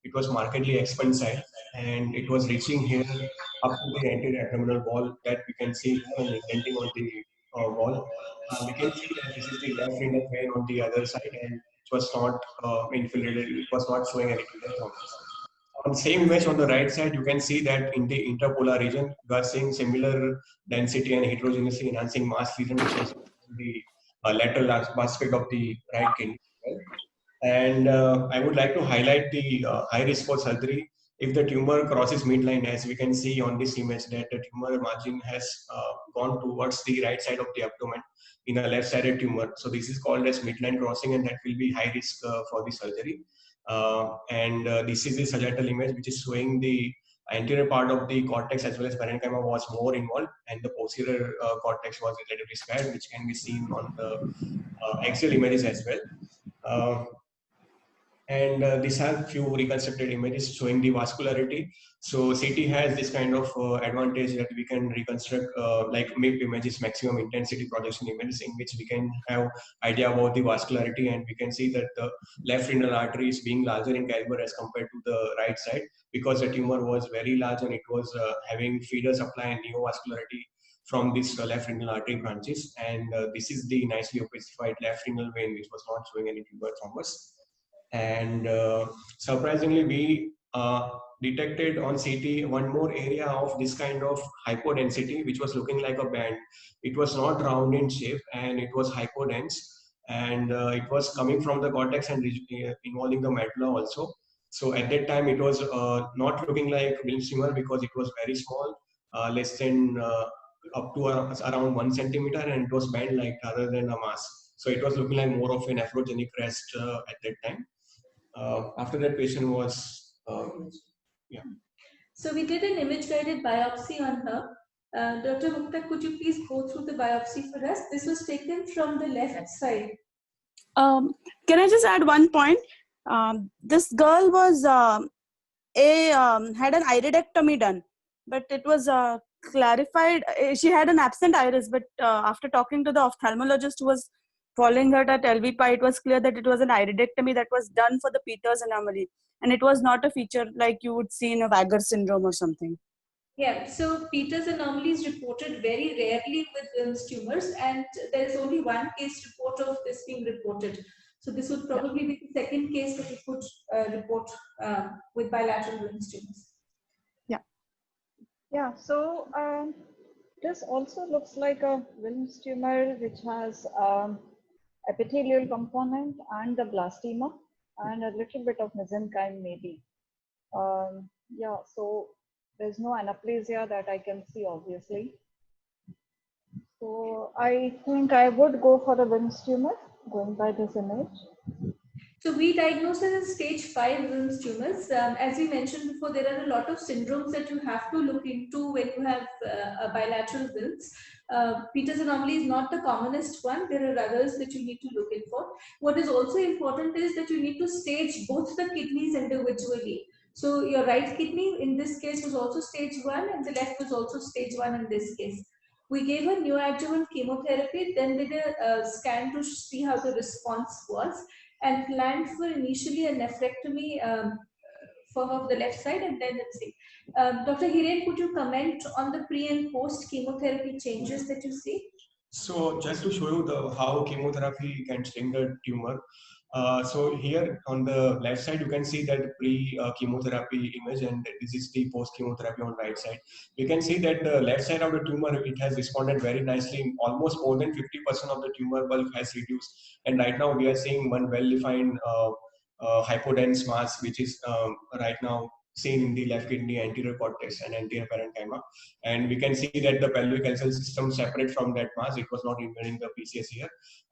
it was markedly expansile and it was reaching here up to the anterior abdominal wall that we can see here an indenting on the wall. We can see that this is the left renal vein on the other side and it was not infiltrated, it was not showing any clear thrombus. On the same image on the right side, you can see that in the interpolar region, you are seeing similar density and heterogeneity enhancing mass lesion, which was the lateral aspect of the right kidney. And I would like to highlight the high risk for surgery if the tumor crosses midline, as we can see on this image that the tumor margin has gone towards the right side of the abdomen in a left-sided tumor. So this is called as midline crossing, and that will be high risk for the surgery. This is the sagittal image, which is showing the anterior part of the cortex as well as parenchyma was more involved, and the posterior cortex was relatively spared, which can be seen on the axial images as well. These have few reconstructed images showing the vascularity. So CT has this kind of advantage that we can reconstruct like MIP images, maximum intensity projection images, in which we can have idea about the vascularity, and we can see that the left renal artery is being larger in caliber as compared to the right side because the tumor was very large and it was having feeder supply and neovascularity from this left renal artery branches. And this is the nicely opacified left renal vein, which was not showing any tuber thrombus. And surprisingly, we detected on CT one more area of this kind of hypodensity, which was looking like a band. It was not round in shape and it was hypodense, and it was coming from the cortex and involving the medulla also. So at that time, it was not looking like Wilms tumor because it was very small, less than up to around 1 centimeter, and it was band-like rather than a mass. So it was looking like more of an nephrogenic rest at that time. After that, patient was, yeah. So we did an image-guided biopsy on her. Dr. Gupta, could you please go through the biopsy for us? This was taken from the left side. Can I just add one point? This girl was had an iridectomy done, but it was clarified. She had an absent iris, but after talking to the ophthalmologist who was following her at LVPI, it was clear that it was an iridectomy that was done for the Peters anomaly, and it was not a feature like you would see in a Wagner syndrome or something. Yeah, so Peters anomaly is reported very rarely with Wilms tumors, and there is only one case report of this being reported. So this would probably be the second case that we could report with bilateral Wilms tumors. Yeah, so this also looks like a Wilms tumor which has epithelial component and the blastema and a little bit of mesenchyme maybe. Yeah, so there's no anaplasia that I can see obviously. So I think I would go for a Wilms tumor going by this image. So we diagnose it as stage 5 Wilms tumors. As we mentioned before, there are a lot of syndromes that you have to look into when you have a bilateral Wilms. Peters anomaly is not the commonest one. There are others that you need to look in for. What is also important is that you need to stage both the kidneys individually. So your right kidney in this case was also stage 1 and the left was also stage 1 in this case. We gave her neoadjuvant chemotherapy, then did a scan to see how the response was, and planned for initially a nephrectomy for her of the left side, and then let's see. Dr. Hiren, could you comment on the pre and post chemotherapy changes that you see? So just to show you how chemotherapy can shrink the tumor. So here on the left side, you can see that pre-chemotherapy image, and this is the post-chemotherapy on right side. You can see that the left side of the tumor, it has responded very nicely. Almost more than 50% of the tumor bulk has reduced. And right now we are seeing one well-defined hypodense mass, which is right now seen in the left kidney anterior cortex and anterior parenchyma. And we can see that the pelvic calcium system separate from that mass. It was not even in the PCS here.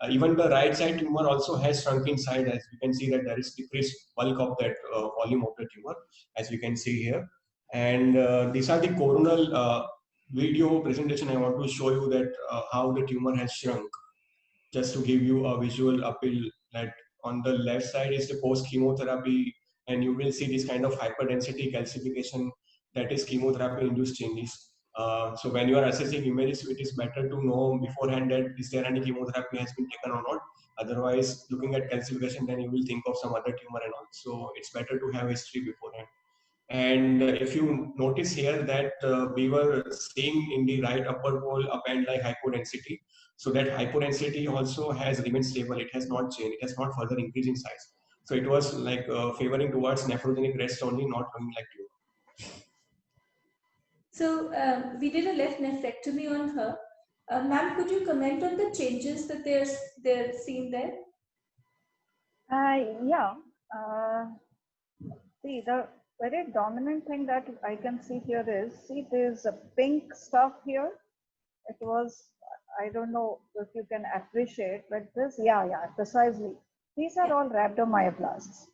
Even the right side tumor also has shrunk inside, as we can see that there is decreased bulk of that volume of the tumor, as we can see here. And these are the coronal video presentation. I want to show you that how the tumor has shrunk, just to give you a visual appeal. That on the left side is the post chemotherapy, and you will see this kind of hyperdensity calcification, that is chemotherapy induced changes. So when you are assessing images, it is better to know beforehand that is there any chemotherapy has been taken or not. Otherwise, looking at calcification, then you will think of some other tumor and all. So it's better to have history beforehand. And if you notice here that we were seeing in the right upper pole a band-like hypodensity. So that hypodensity also has remained stable. It has not changed. It has not further increased in size. So it was like favoring towards nephrogenic rest only, not going like tumor. So we did a left nephrectomy on her. Ma'am, could you comment on the changes that they're seen there? Yeah. See, the very dominant thing that I can see here is, see, there's a pink stuff here. It was, I don't know if you can appreciate, but this, yeah, precisely. These are all rhabdomyoblasts.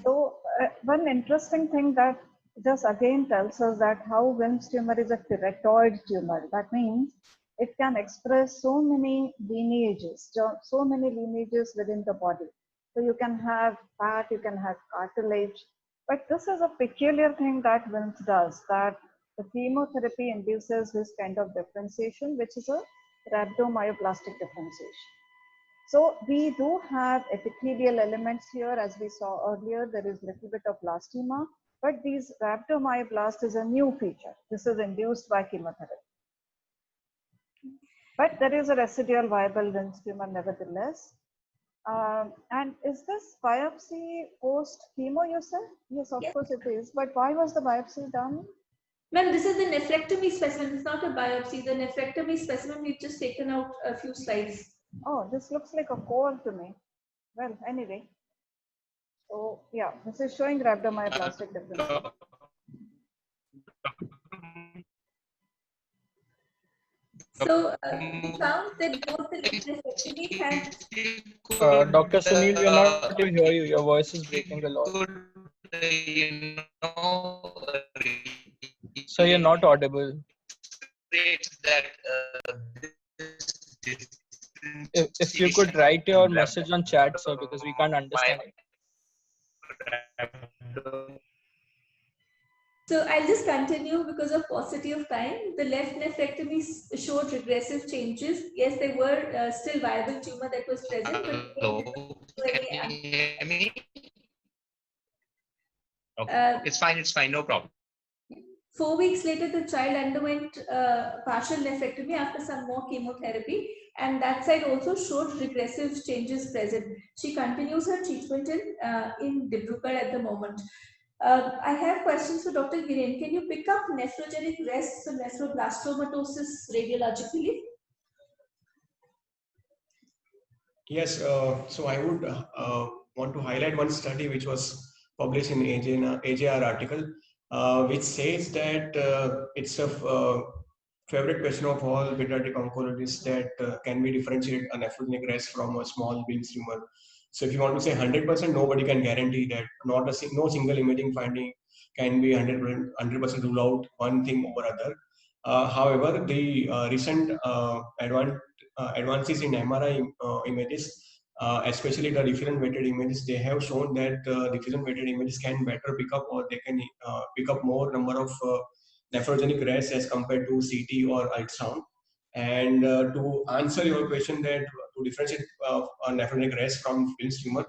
So one interesting thing that just again tells us that how Wilms tumor is a teratoid tumor. That means it can express so many lineages within the body. So you can have fat, you can have cartilage, but this is a peculiar thing that Wilms does, that the chemotherapy induces this kind of differentiation, which is a rhabdomyoblastic differentiation. So we do have epithelial elements here, as we saw earlier. There is a little bit of blastema, but these rhabdomyoblast is a new feature. This is induced by chemotherapy. But there is a residual viable Wilms tumor nevertheless. And is this biopsy post chemo, you said? Yes, of course it is. But why was the biopsy done? Ma'am, this is the nephrectomy specimen. It's not a biopsy. The nephrectomy specimen, we've just taken out a few slides. Oh, this looks like a core to me. Well, anyway. So, yeah, this is showing rhabdomyoblastic difference. So, we found that both the nephrectomy and... Dr. Sunil, we are not able to hear you. Your voice is breaking a lot. So you're not audible. If you could write your message on chat, sir, because we can't understand it. So I'll just continue because of paucity of time. The left nephrectomy showed regressive changes. Yes, there were still viable tumor that was present. Hello, can you hear me? Okay, it's fine, no problem. 4 weeks later, the child underwent partial nephrectomy after some more chemotherapy, and that side also showed regressive changes present. She continues her treatment in Dibrugarh at the moment. I have questions for Dr. Hiren. Can you pick up nephrogenic rests and nephroblastomatosis radiologically? Yes, so I would want to highlight one study which was published in AJR article, which says that it's a favorite question of all pediatric oncologists that can we differentiate a nephrogenic rest from a small Wilms tumor. So if you want to say 100%, nobody can guarantee that. No single imaging finding can be 100% rule out one thing over other. However, the recent advances in MRI images, especially the diffusion weighted images, they have shown that diffusion weighted images can better pick up, or they can pick up more number of nephrogenic rays as compared to CT or ultrasound. And to answer your question, that to differentiate nephrogenic rays from Wilms tumor,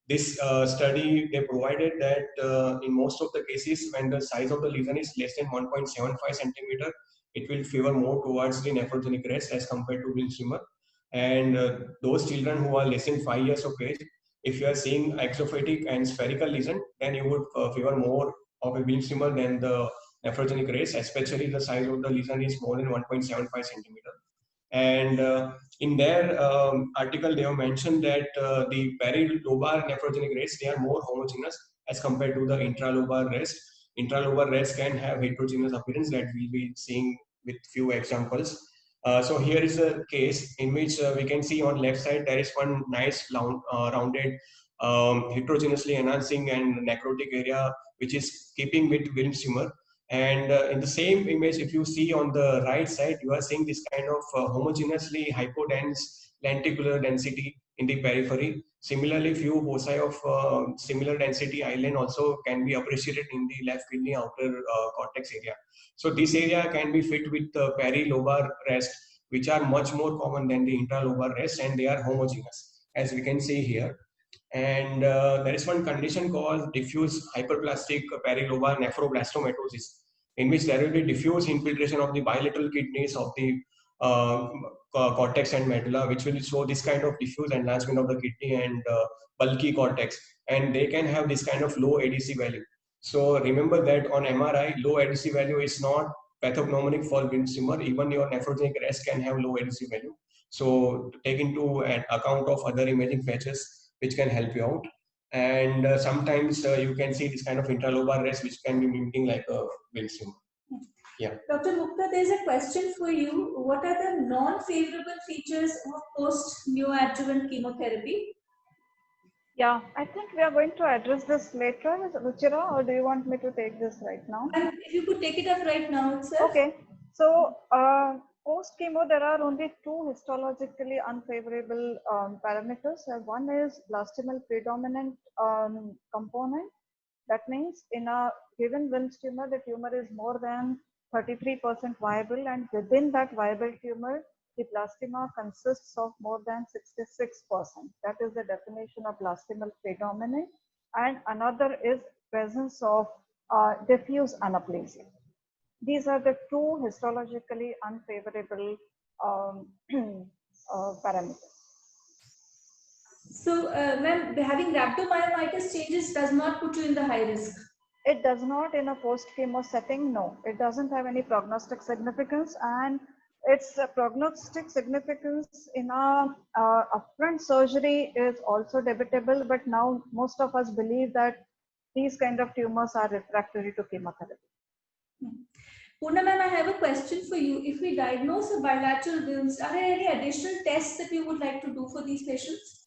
this study, they provided that in most of the cases, when the size of the lesion is less than 1.75 centimeter, it will favor more towards the nephrogenic rays as compared to Wilms tumor. And those children who are less than 5 years of age, if you are seeing exophatic and spherical lesion, then you would favor more of a Wilms tumor than the nephrogenic rays, especially the size of the lesion is more than 1.75 centimeter. And in their article, they have mentioned that the perilobar nephrogenic rays, they are more homogeneous as compared to the intralobar rays. Intralobar rays can have heterogeneous appearance that we'll be seeing with few examples. So here is a case in which we can see on left side, there is one nice rounded heterogeneously enhancing and necrotic area, which is keeping with Wilms tumor. And in the same image, if you see on the right side, you are seeing this kind of homogeneously hypodense lenticular density in the periphery. Similarly, few foci of similar density island also can be appreciated in the left kidney outer cortex area. So this area can be fit with perilobar rest, which are much more common than the intralobar rest, and they are homogeneous, as we can see here. And there is one condition called diffuse hyperplastic perilobar nephroblastomatosis, in which there will be diffuse infiltration of the bilateral kidneys of the cortex and medulla, which will show this kind of diffuse enlargement of the kidney and bulky cortex, and they can have this kind of low ADC value. So remember that on MRI, low ADC value is not pathognomonic for Wilms tumor. Even your nephrogenic rays can have low ADC value. So take into account of other imaging features which can help you out. And sometimes you can see this kind of intralobar rays which can be mimicking like a Wilms tumor. Yeah. Dr. Gupta, there's a question for you. What are the non-favorable features of post-neoadjuvant chemotherapy? Yeah, I think we are going to address this later, Ruchira, or do you want me to take this right now? And if you could take it up right now itself. Okay. So post-chemo, there are only two histologically unfavorable parameters. One is blastomal predominant component. That means in a given Wilms tumor, the tumor is more than 33% viable, and within that viable tumor, the blastema consists of more than 66%. That is the definition of blastomal predominant. And another is presence of diffuse anaplasia. These are the two histologically unfavorable parameters. So, ma'am, having rhabdomyolysis changes does not put you in the high risk. It does not in a post-chemo setting, no. It doesn't have any prognostic significance, and its prognostic significance in a upfront surgery is also debatable, but now most of us believe that these kind of tumors are refractory to chemotherapy. Poorna ma'am, I have a question for you. If we diagnose a bilateral Wilms, are there any additional tests that you would like to do for these patients?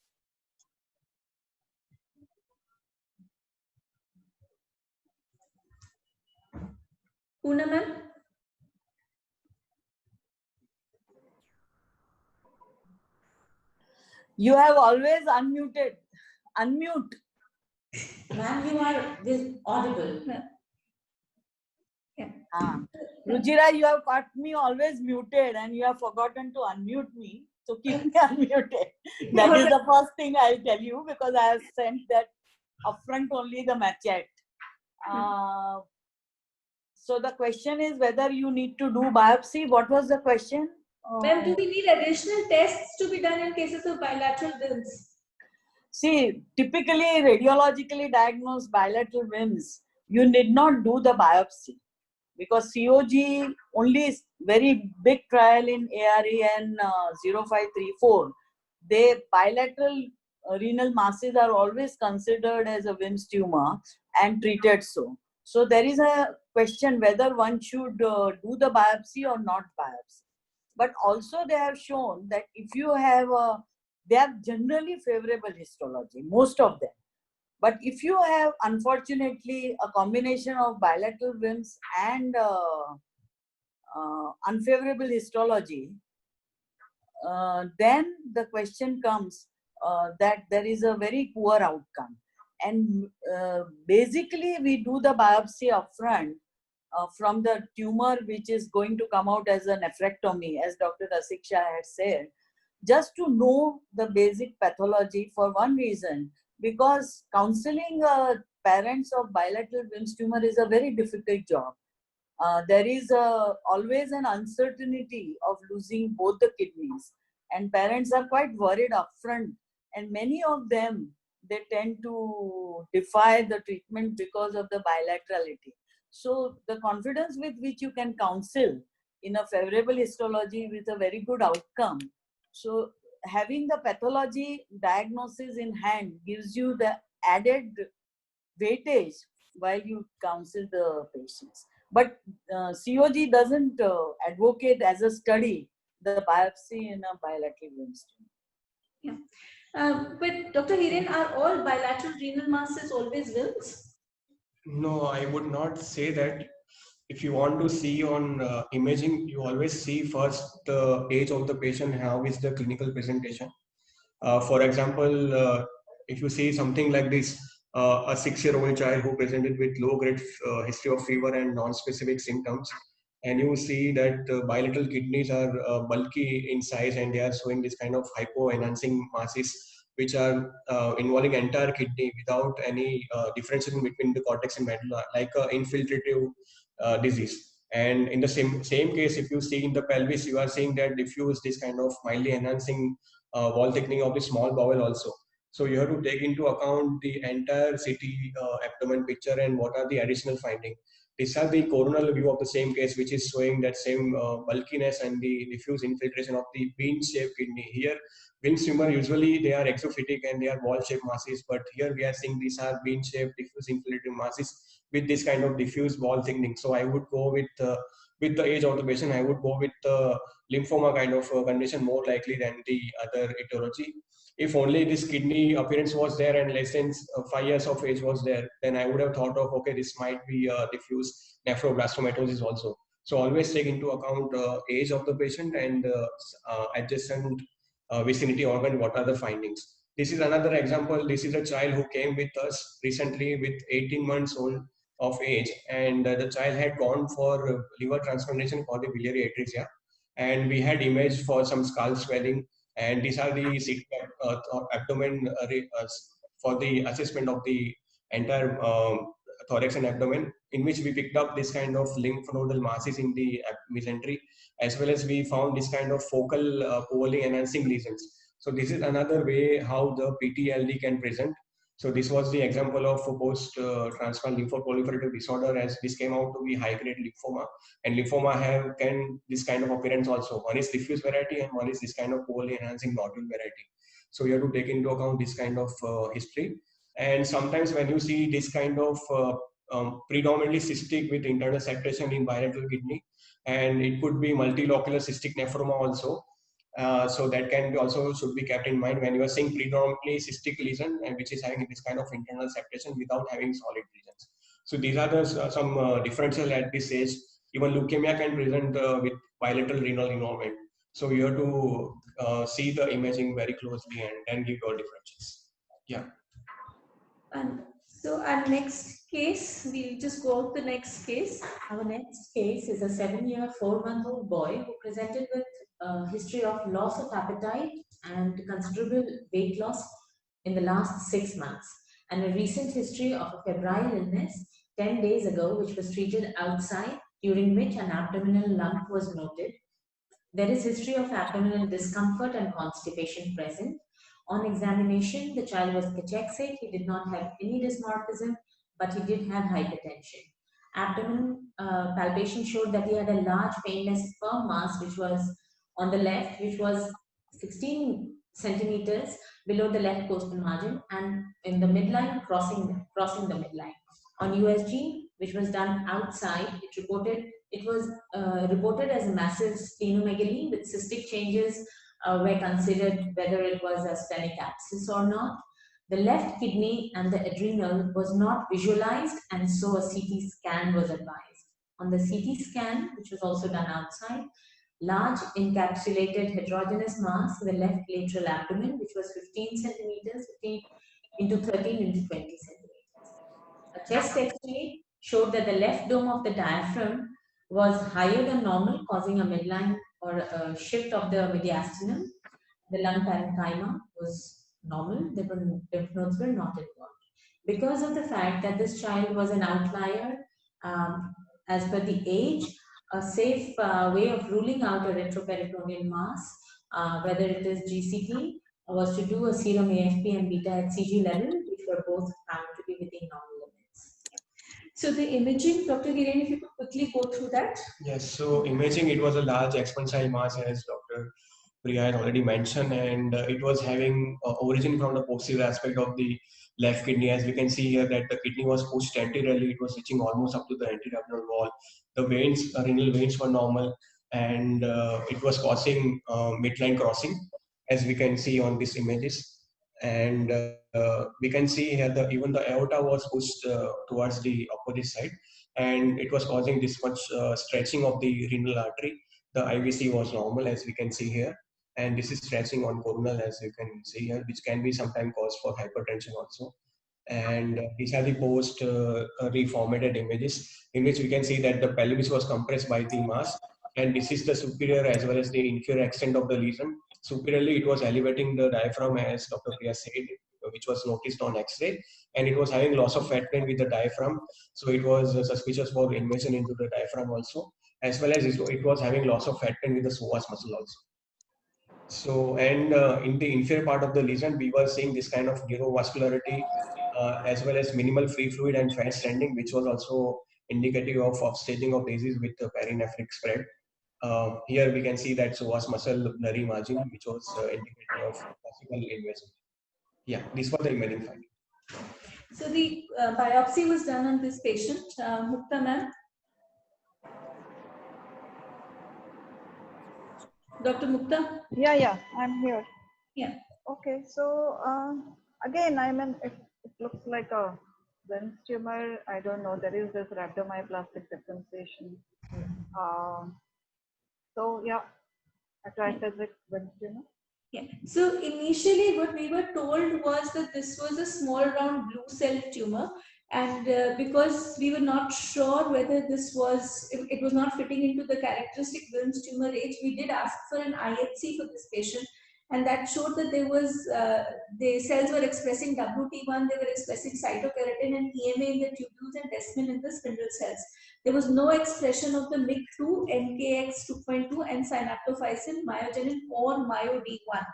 Poorna ma'am? You have always unmuted. Unmute. Ma'am, you are audible. Yeah. Ruchira, you have got me always muted and you have forgotten to unmute me. So keep me unmuted. That is the first thing I'll tell you, because I have sent that upfront only the chat. So the question is whether you need to do biopsy. What was the question? Ma'am, do we need additional tests to be done in cases of bilateral Wilms? See, typically radiologically diagnosed bilateral Wilms, you need not do the biopsy, because COG only is very big trial in AREN 0534. They bilateral renal masses are always considered as a Wilms tumor and treated so. So there is a question whether one should do the biopsy or not biopsy. But also they have shown that if you have a they are generally favorable histology, most of them. But if you have, unfortunately, a combination of bilateral WIMS and unfavorable histology, then the question comes that there is a very poor outcome. And basically, we do the biopsy upfront from the tumor which is going to come out as a nephrectomy, as Dr. Rasiksha had said, just to know the basic pathology for one reason, because counseling parents of bilateral WIMS tumor is a very difficult job. There is always an uncertainty of losing both the kidneys, and parents are quite worried upfront, and many of them, they tend to defy the treatment because of the bilaterality. So the confidence with which you can counsel in a favorable histology with a very good outcome, so having the pathology diagnosis in hand gives you the added weightage while you counsel the patients. But COG doesn't advocate as a study the biopsy in a bilateral WIMS tumor. Yeah. But Dr. Hiren, are all bilateral renal masses always WIMS? No, I would not say that. If you want to see on imaging, you always see first the age of the patient, how is the clinical presentation. For example, if you see something like this, a 6-year-old child who presented with low-grade history of fever and non-specific symptoms, and you see that bilateral kidneys are bulky in size and they are showing this kind of hypo-enhancing masses, which are involving entire kidney without any differentiation between the cortex and medulla, like infiltrative disease. And in the same case, if you see in the pelvis, you are seeing that diffuse this kind of mildly enhancing wall thickening of the small bowel also. So you have to take into account the entire CT abdomen picture and what are the additional findings. These are the coronal view of the same case, which is showing that same bulkiness and the diffuse infiltration of the bean-shaped kidney. Here, WIMS tumor usually they are exophytic and they are ball-shaped masses, but here we are seeing these are bean-shaped diffuse infiltrating masses with this kind of diffuse ball thickening. So I would go with the age of the patient. I would go with lymphoma kind of condition more likely than the other etiology. If only this kidney appearance was there and less than 5 years of age was there, then I would have thought of, okay, this might be diffuse nephroblastomatosis also. So always take into account age of the patient and adjacent vicinity organ, what are the findings. This is another example. This is a child who came with us recently with 18 months old of age, and the child had gone for liver transplantation for the biliary atresia, and we had imaged for some skull swelling, and these are the CT abdomen for the assessment of the entire thorax and abdomen, in which we picked up this kind of lymph nodal masses in the mesentery, as well as we found this kind of focal poorly enhancing lesions. So this is another way how the PTLD can present. So this was the example of post-transplant lymphoproliferative disorder, as this came out to be high-grade lymphoma. And lymphoma can this kind of appearance also. One is diffuse variety and one is this kind of poorly enhancing nodule variety. So you have to take into account this kind of history. And sometimes when you see this kind of predominantly cystic with internal septation in bilateral kidney, and it could be multilocular cystic nephroma also. So that can be also should be kept in mind when you are seeing predominantly cystic lesion and which is having this kind of internal septation without having solid regions. So these are the some differences at this stage. Even leukemia can present with bilateral renal involvement. So you have to see the imaging very closely and then give your differences. Yeah. And so our next case, we'll just go out the next case. Our next case is a 7-year, 4-month-old boy who presented with a history of loss of appetite and considerable weight loss in the last 6 months, and a recent history of a febrile illness 10 days ago, which was treated outside, during which an abdominal lump was noted. There is history of abdominal discomfort and constipation present. On examination, the child was cachexic. He did not have any dysmorphism, but he did have hypertension. Abdomen palpation showed that he had a large painless firm mass, which was on the left, which was 16 centimeters below the left costal margin, and in the midline, crossing the midline. On USG, which was done outside, it was reported as a massive splenomegaly with cystic changes were considered whether it was a splenic abscess or not. The left kidney and the adrenal was not visualized, and so a CT scan was advised. On the CT scan, which was also done outside, large encapsulated heterogeneous mass in the left lateral abdomen, which was 15 centimeters, 15 into 13 into 20 centimeters. A chest X-ray showed that the left dome of the diaphragm was higher than normal, causing a midline or a shift of the mediastinum. The lung parenchyma was normal. The lymph nodes were not involved. Because of the fact that this child was an outlier, as per the age, a safe way of ruling out a retroperitoneal mass, whether it is GCT, was to do a serum AFP and beta HCG level, which were both found to be within normal limits. So the imaging, Dr. Hiren, if you could quickly go through that. Yes, so imaging, it was a large expansile mass, as Dr. Priya had already mentioned, and it was having origin from the posterior aspect of the left kidney. As we can see here, that the kidney was pushed anteriorly, it was reaching almost up to the anterior wall. The veins, renal veins were normal, and it was causing midline crossing, as we can see on these images. And we can see here that even the aorta was pushed towards the opposite side, and it was causing this much stretching of the renal artery. The IVC was normal, as we can see here, and this is stretching on coronal, as you can see here, which can be sometimes cause for hypertension also. And these are the post reformatted images, in which we can see that the pelvis was compressed by the mass, and this is the superior as well as the inferior extent of the lesion. Superiorly, it was elevating the diaphragm, as Dr. Priya said, which was noticed on X-ray, and it was having loss of fat plane with the diaphragm. So it was suspicious for invasion into the diaphragm also, as well as it was having loss of fat plane with the psoas muscle also. So, and in the inferior part of the lesion, we were seeing this kind of neurovascularity, as well as minimal free fluid and fat standing, which was also indicative of staging of disease with the perinephric spread. Here we can see that psoas muscle blurry margin, which was indicative of possible invasion. Yeah, these were the imaging findings. So the biopsy was done on this patient, Mukta ma'am. Dr. Mukta? Yeah, I'm here. Yeah. Okay, so again, I mean, it looks like a Wilms tumor. I don't know, there is this rhabdomyoplastic differentiation. So yeah, atrial Wilms tumor. Yeah. So initially what we were told was that this was a small round blue cell tumor, and because we were not sure whether this was, it was not fitting into the characteristic Wilms tumor age, we did ask for an IHC for this patient, and that showed that there was, the cells were expressing WT1, they were expressing cytokeratin and EMA in the tubules and desmin in the spindle cells. There was no expression of the MYC2, NKX2.2 and synaptophysin, myogenin or MyoD1.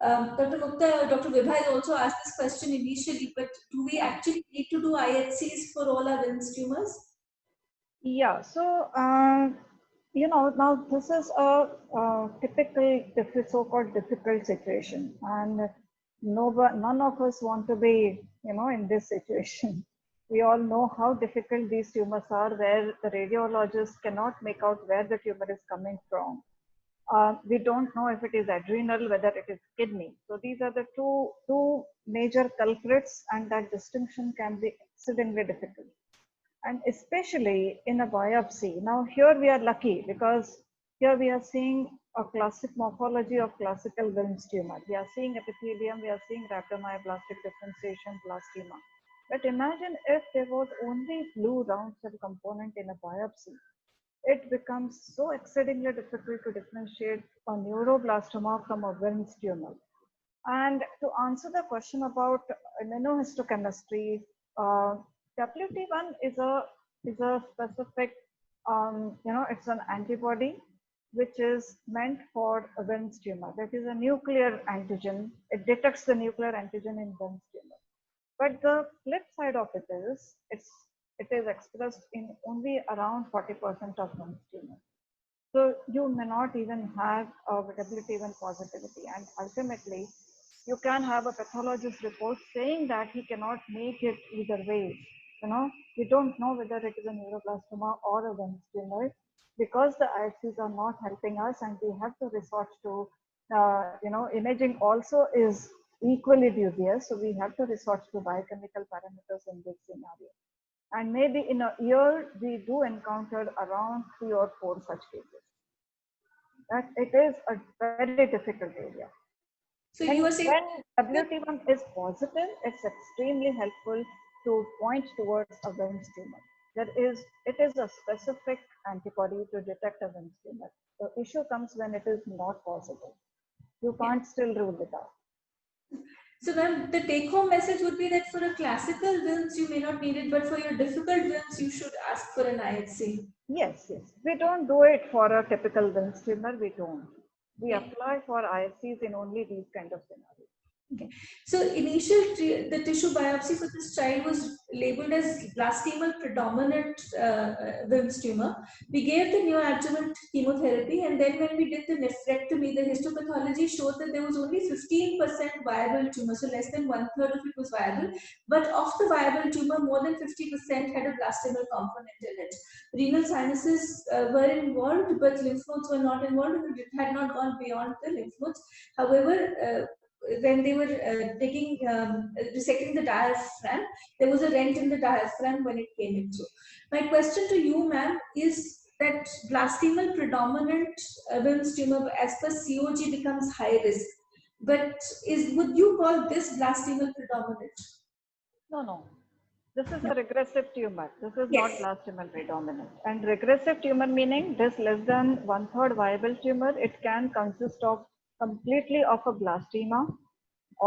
Dr. Mukta, Dr. Vibha has also asked this question initially, but do we actually need to do IHCs for all our Wilms tumors? Yeah, so now this is a typical so-called difficult situation, and none of us want to be in this situation. We all know how difficult these tumors are, where the radiologist cannot make out where the tumor is coming from. We don't know if it is adrenal, whether it is kidney. So these are the two major culprits, and that distinction can be exceedingly difficult. And especially in a biopsy. Now here we are lucky, because here we are seeing a classic morphology of classical Wilms tumor. We are seeing epithelium, we are seeing rhabdomyoplastic differentiation, blastema. But imagine if there was only blue round cell component in a biopsy. It becomes so exceedingly difficult to differentiate a neuroblastoma from a Wilms tumor. And to answer the question about immunohistochemistry, WT1 is a specific, it's an antibody which is meant for a Wilms tumor. That is a nuclear antigen. It detects the nuclear antigen in Wilms tumor. But the flip side of it is, it is expressed in only around 40% of Wilms tumor. So you may not even have a WT1 positivity, and ultimately you can have a pathologist report saying that he cannot make it either way. We don't know whether it is a neuroblastoma or a Wilms tumor, because the IHCs are not helping us, and we have to resort to imaging also is equally dubious. So we have to resort to biochemical parameters in this scenario. And maybe in a year, we do encounter around 3 or 4 such cases. That it is a very difficult area. So And you were saying when WT1 is positive, it's extremely helpful to point towards a Wilms tumor. It is a specific antibody to detect a Wilms tumor. The issue comes when it is not positive. You can't still rule it out. so then the take-home message would be that for a classical Wilms, you may not need it, but for your difficult Wilms, you should ask for an IHC. Yes. We don't do it for a typical Wilms tumor. We don't. We Okay. apply for IHCs in only these kind of scenarios. Okay. So the tissue biopsy for this child was labeled as blastemal predominant Wilms tumor. We gave the neoadjuvant chemotherapy, and then when we did the nephrectomy, the histopathology showed that there was only 15% viable tumor, so less than 1/3 of it was viable. But of the viable tumor, more than 50% had a blastemal component in it. Renal sinuses were involved, but lymph nodes were not involved, and it had not gone beyond the lymph nodes. However, when they were dissecting the diaphragm, there was a rent in the diaphragm when it came into. My question to you, ma'am, is that blastemal predominant Wilms tumor as per COG becomes high risk. But would you call this blastemal predominant? No. This is a regressive tumor. This is not Yes. blastemal predominant. And regressive tumor meaning this less than 1/3 viable tumor, it can consist of completely of a blastema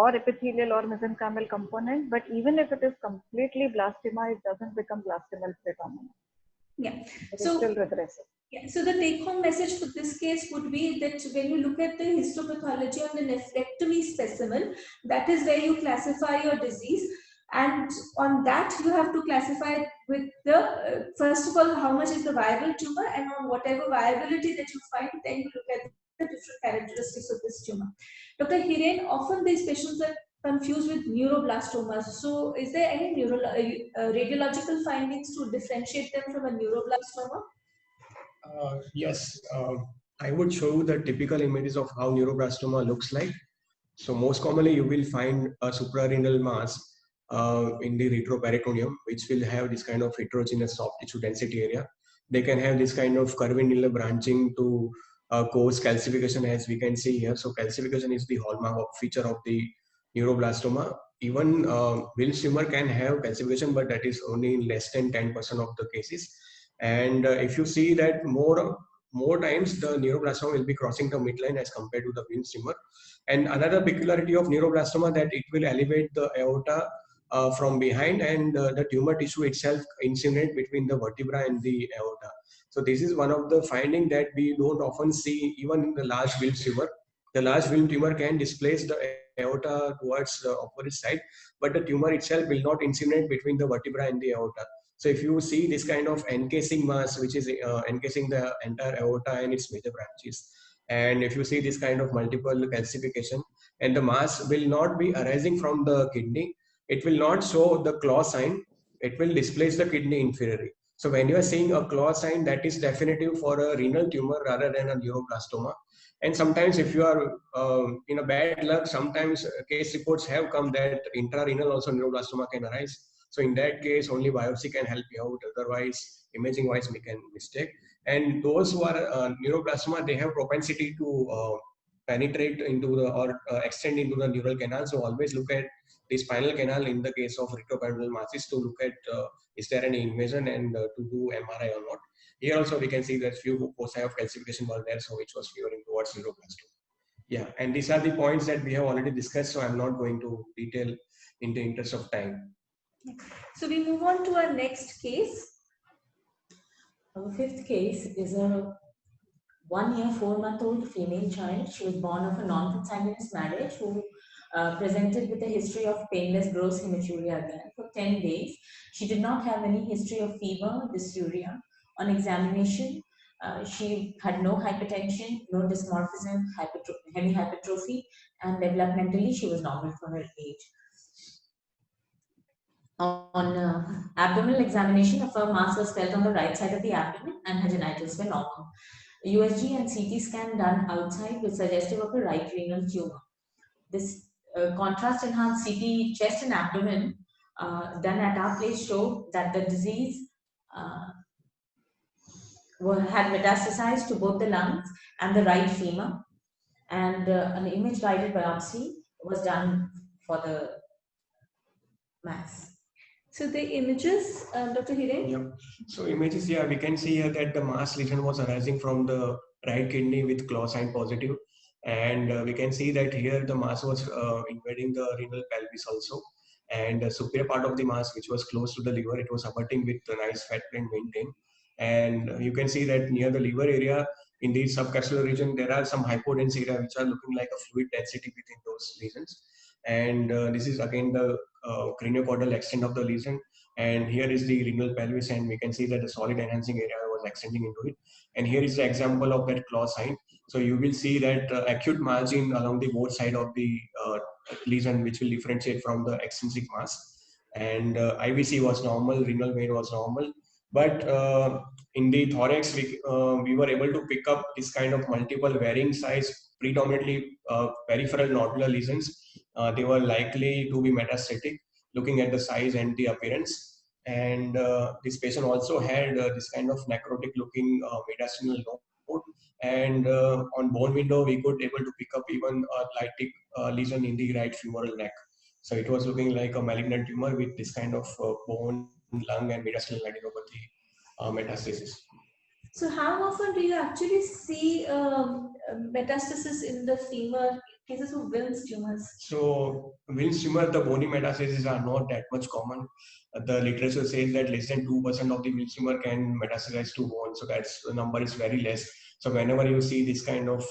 or epithelial or mesenchymal component. But even if it is completely blastema, it doesn't become blastemal predominant. Yeah. It is So still regressive. yeah, so the take-home message for this case would be that when you look at the histopathology on the nephrectomy specimen, that is where you classify your disease. And on that, you have to classify with the, first of all, how much is the viable tumor, and on whatever viability that you find, then you look at the different characteristics of this tumor. Dr. Hiren, often these patients are confused with neuroblastomas. So is there any radiological findings to differentiate them from a neuroblastoma? Yes, I would show you the typical images of how neuroblastoma looks like. So most commonly you will find a suprarenal mass in the retroperitoneum, which will have this kind of heterogeneous soft tissue density area. They can have this kind of curvilinear branching to cause calcification, as we can see here. So calcification is the hallmark of feature of the neuroblastoma. Even Wilms tumor can have calcification, but that is only in less than 10% of the cases. And if you see that more times the neuroblastoma will be crossing the midline as compared to the Wilms tumor. And another peculiarity of neuroblastoma that it will elevate the aorta from behind, and the tumor tissue itself insinuate between the vertebra and the aorta. So this is one of the finding that we don't often see even in the large Wilms tumor. The large Wilms tumor can displace the aorta towards the opposite side, but the tumor itself will not insinuate between the vertebra and the aorta. So if you see this kind of encasing mass, which is encasing the entire aorta and its major branches, and if you see this kind of multiple calcification, and the mass will not be arising from the kidney, it will not show the claw sign, it will displace the kidney inferiorly. So when you are seeing a claw sign, that is definitive for a renal tumor rather than a neuroblastoma. And sometimes if you are in a bad luck, sometimes case reports have come that intrarenal also neuroblastoma can arise. So in that case, only biopsy can help you out. Otherwise, imaging wise, we can mistake. And those who are neuroblastoma, they have propensity to penetrate into the or extend into the neural canal. So always look at the spinal canal in the case of retroperitoneal masses to look at is there any invasion and to do MRI or not. Here also we can see that few foci of calcification were there, so which was favoring towards neuroblastoma. Yeah, and these are the points that we have already discussed, so I'm not going to detail in the interest of time. So we move on to our next case. Our fifth case is a 1-year, 4-month-old female child. She was born of a non-consanguineous marriage who presented with a history of painless gross hematuria again for 10 days. She did not have any history of fever, dysuria. On examination, she had no hypertension, no dysmorphism, heavy hypertrophy, and developmentally she was normal for her age. On abdominal examination, a firm mass was felt on the right side of the abdomen and her genitals were normal. USG and CT scan done outside was suggestive of a right renal tumor. This contrast-enhanced CT chest and abdomen done at our place showed that the disease had metastasized to both the lungs and the right femur, and an image-guided biopsy was done for the mass. So the images, Dr. Hiren? Yeah. So images, yeah, we can see here that the mass lesion was arising from the right kidney with claw sign positive. And we can see that here the mass was invading the renal pelvis also. And the superior part of the mass, which was close to the liver, it was abutting with a nice fat brain maintained. And you can see that near the liver area, in the subcapsular region, there are some hypodense area which are looking like a fluid density within those lesions. And this is again the craniocaudal extent of the lesion. And here is the renal pelvis, and we can see that the solid enhancing area was extending into it. And here is the example of that claw sign. So you will see that acute margin along the both side of the lesion, which will differentiate from the extrinsic mass. And IVC was normal, renal vein was normal. But in the thorax, we were able to pick up this kind of multiple varying size, predominantly peripheral nodular lesions. They were likely to be metastatic, looking at the size and the appearance. And this patient also had this kind of necrotic looking mediastinal node. And on bone window, we could able to pick up even a lytic lesion in the right femoral neck. So it was looking like a malignant tumor with this kind of bone, lung, and mediastinal adenopathy metastasis. So how often do you actually see metastasis in the femur cases of Wilms tumors? So Wilms tumor, the bony metastases are not that much common. The literature says that less than 2% of the Wilms tumor can metastasize to bone. So that's the number is very less. So whenever you see this kind of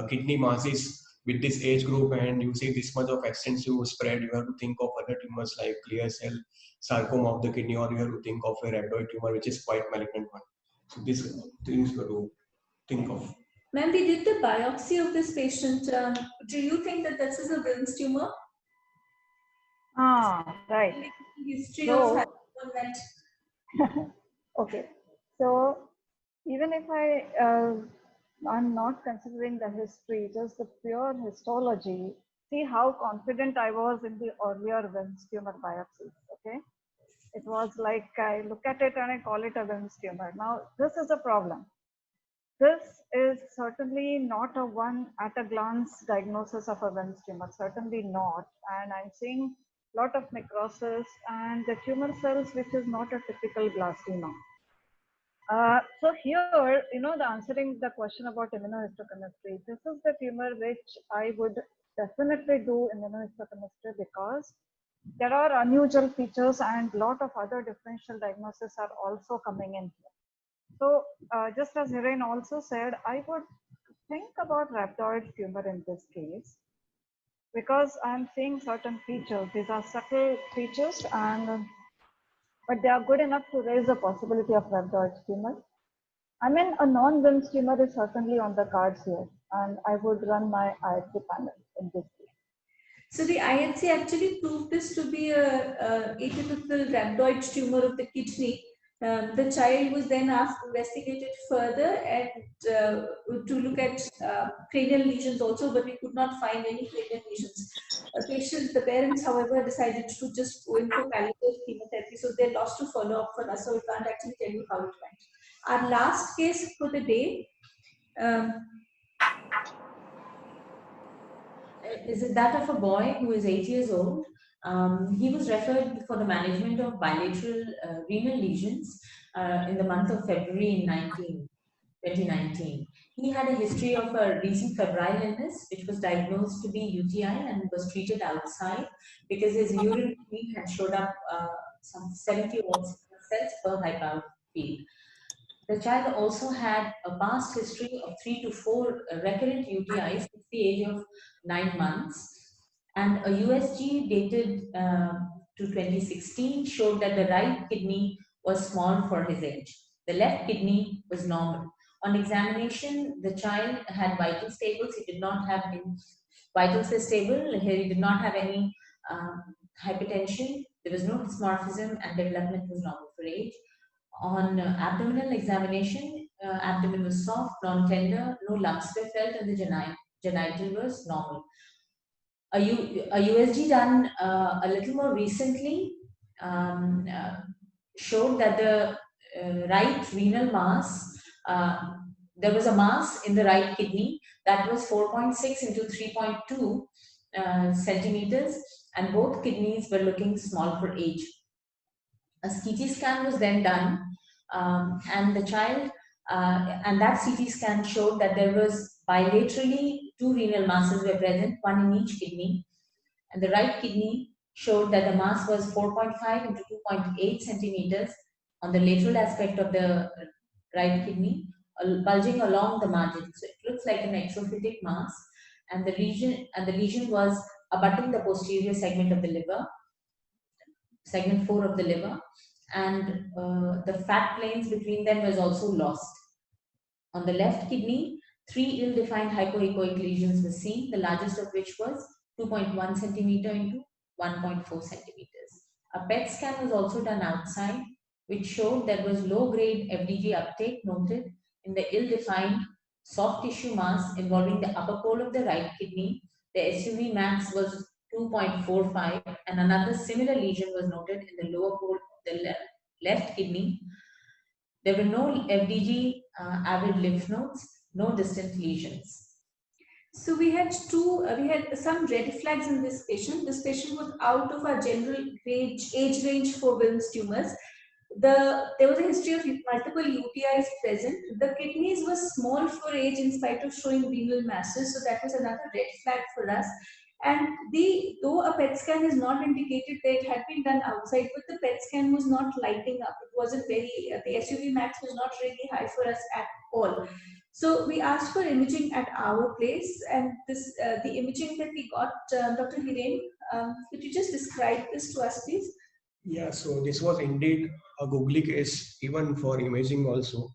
kidney masses with this age group and you see this much of extensive spread, you have to think of other tumors like clear cell sarcoma of the kidney, or you have to think of a rhabdoid tumor, which is quite malignant one. So these things you have to think of. Ma'am, we did the biopsy of this patient. Do you think that this is a Wilms tumor? Ah, right. History So- of that. Okay. So even if I'm not considering the history, just the pure histology, see how confident I was in the earlier Wilms tumor biopsies, okay? It was like I look at it and I call it a Wilms tumor. Now, this is a problem. This is certainly not a one at a glance diagnosis of a Wilms tumor, certainly not. And I'm seeing a lot of necrosis and the tumor cells, which is not a typical blastoma. So here, the answering the question about immunohistochemistry, this is the tumor which I would definitely do immunohistochemistry because there are unusual features and a lot of other differential diagnoses are also coming in here. So just as Hiren also said, I would think about rhabdoid tumor in this case because I'm seeing certain features. These are subtle features, but they are good enough to raise the possibility of rhabdoid tumor. I mean, a non-Wilms tumor is certainly on the cards here, and I would run my IHC panel in this case. So the IHC actually proved this to be a atypical rhabdoid tumor of the kidney. The child was then investigated further and to look at cranial lesions also, but we could not find any cranial lesions. The parents, however, decided to just go in for palliative chemotherapy, so they lost to follow up for us, so we can't actually tell you how it went. Our last case for the day is that of a boy who is 8 years old. He was referred for the management of bilateral renal lesions in the month of February in 2019. He had a history of a recent febrile illness, which was diagnosed to be UTI and was treated outside because his urine had showed up some 70 cells per Hypau field. The child also had a past history of 3 to 4 recurrent UTIs at the age of 9 months. And a USG dated to 2016 showed that the right kidney was small for his age. The left kidney was normal. On examination, the child had vital stables. He did not have any vitals were stable. He did not have any hypertension. There was no dysmorphism and development was normal for age. On abdominal examination, abdomen was soft, non-tender, no lumps were felt, and the genital was normal. A USG done a little more recently showed that the right renal mass, there was a mass in the right kidney that was 4.6 into 3.2 centimeters, and both kidneys were looking small for age. A CT scan was then done, and the child, and that CT scan showed that there was bilaterally 2 renal masses were present, one in each kidney, and the right kidney showed that the mass was 4.5 into 2.8 centimeters on the lateral aspect of the right kidney, bulging along the margin. So it looks like an exophytic mass, and the lesion was abutting the posterior segment of the liver, segment 4 of the liver, and the fat planes between them was also lost. On the left kidney, 3 ill-defined hypoechoic lesions were seen, the largest of which was 2.1 centimeter into 1.4 centimeters. A PET scan was also done outside, which showed there was low-grade FDG uptake noted in the ill-defined soft tissue mass involving the upper pole of the right kidney. The SUV max was 2.45, and another similar lesion was noted in the lower pole of the left kidney. There were no FDG avid lymph nodes, no distant lesions. So we had some red flags in this patient. This patient was out of our general age range for Wilms tumors. There was a history of multiple UTIs present. The kidneys were small for age in spite of showing renal masses, so that was another red flag for us. And though a PET scan is not indicated that it had been done outside, but the PET scan was not lighting up. It wasn't very, the SUV max was not really high for us at all. So we asked for imaging at our place, and this the imaging that we got, Dr. Hiren, could you just describe this to us, please? Yeah, so this was indeed a googly case, even for imaging also.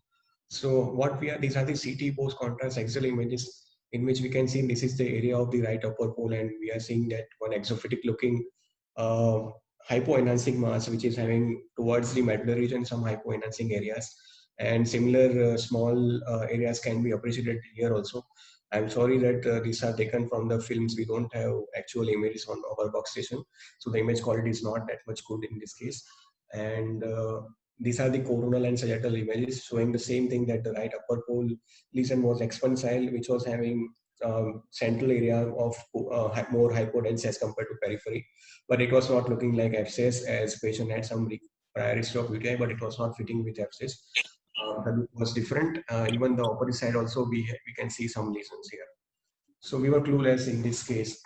So these are the CT post contrast axial images in which we can see this is the area of the right upper pole, and we are seeing that one exophytic looking hypoenhancing mass, which is having towards the medullary region some hypoenhancing areas, and similar small areas can be appreciated here also. I'm sorry that these are taken from the films. We don't have actual images on our workstation, so the image quality is not that much good in this case. And these are the coronal and sagittal images showing the same thing, that the right upper pole lesion was expansile, which was having central area of more hypodense as compared to periphery, but it was not looking like abscess, as patient had some prior history of UTI, but it was not fitting with abscess. The look was different. Even the opposite side also, we can see some lesions here. So we were clueless in this case.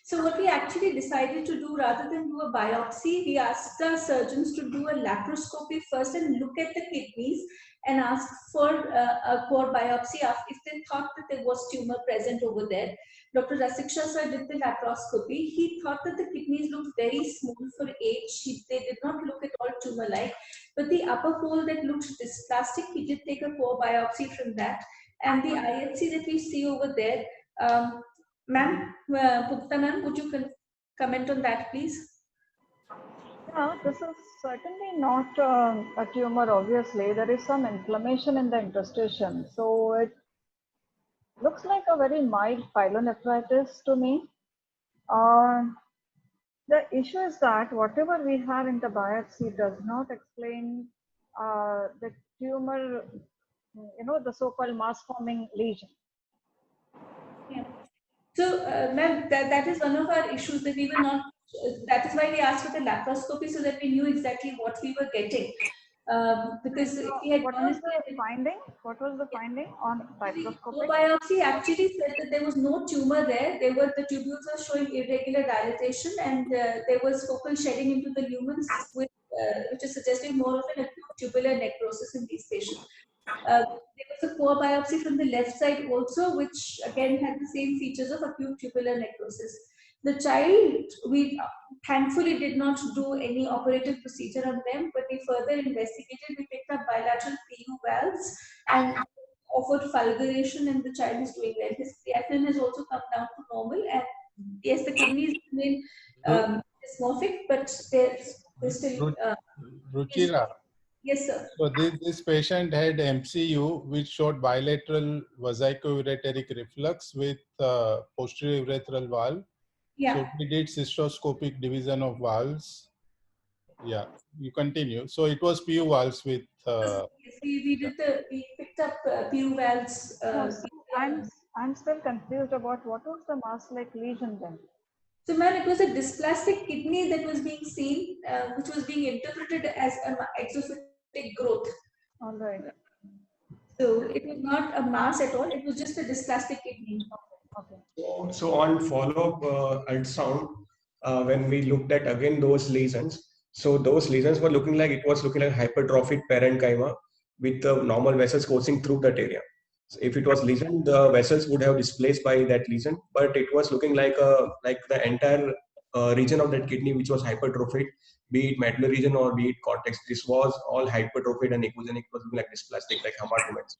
So what we actually decided to do, rather than do a biopsy, we asked the surgeons to do a laparoscopy first and look at the kidneys and ask for a core biopsy if they thought that there was tumor present over there. Dr. Rasiksha sir did the laparoscopy. He thought that the kidneys looked very small for age. They did not look at all tumor-like. But the upper pole that looked dysplastic, he did take a core biopsy from that. And the IHC that we see over there, Ma'am, Gupta ma'am, would you comment on that, please? Yeah, this is certainly not a tumor, obviously. There is some inflammation in the interstitium. So it looks like a very mild pyelonephritis to me. The issue is that whatever we have in the biopsy does not explain the tumor, the so-called mass-forming lesion. Yeah. So, ma'am, that is one of our issues, that we were not, that is why we asked for the laparoscopy, so that we knew exactly what we were getting. Because if we had what was the finding? What was the finding on microscopy? The biopsy actually said that there was no tumor there. The tubules were showing irregular dilatation, and there was focal shedding into the lumens, which is suggesting more of an acute tubular necrosis in these patients. There was a core biopsy from the left side also, which again had the same features of acute tubular necrosis. The child, we thankfully did not do any operative procedure on them, but we further investigated. We picked up bilateral PU valves and offered fulguration, and the child is doing well. His creatinine has also come down to normal, and yes, the kidneys remain dysmorphic, but they're still. Ruchira, Yes, sir. So this patient had MCU, which showed bilateral vesico-ureteric reflux with posterior urethral valve. Yeah. So we did cystoscopic division of valves. Yeah, you continue. So it was PU valves with. Yes, we picked up PU valves. No, so I'm still confused about what was the mass-like lesion then. So, ma'am, it was a dysplastic kidney that was being seen, which was being interpreted as an exophytic growth. All right. So it was not a mass at all. It was just a dysplastic kidney. Okay. So on follow-up ultrasound, when we looked at again those lesions, so those lesions were looking like hypertrophic parenchyma with the normal vessels coursing through that area. So if it was lesion, the vessels would have displaced by that lesion, but it was looking like the entire region of that kidney which was hypertrophic, be it medullary region or be it cortex. This was all hypertrophic and echogenic. It was looking like dysplastic, like hematomas.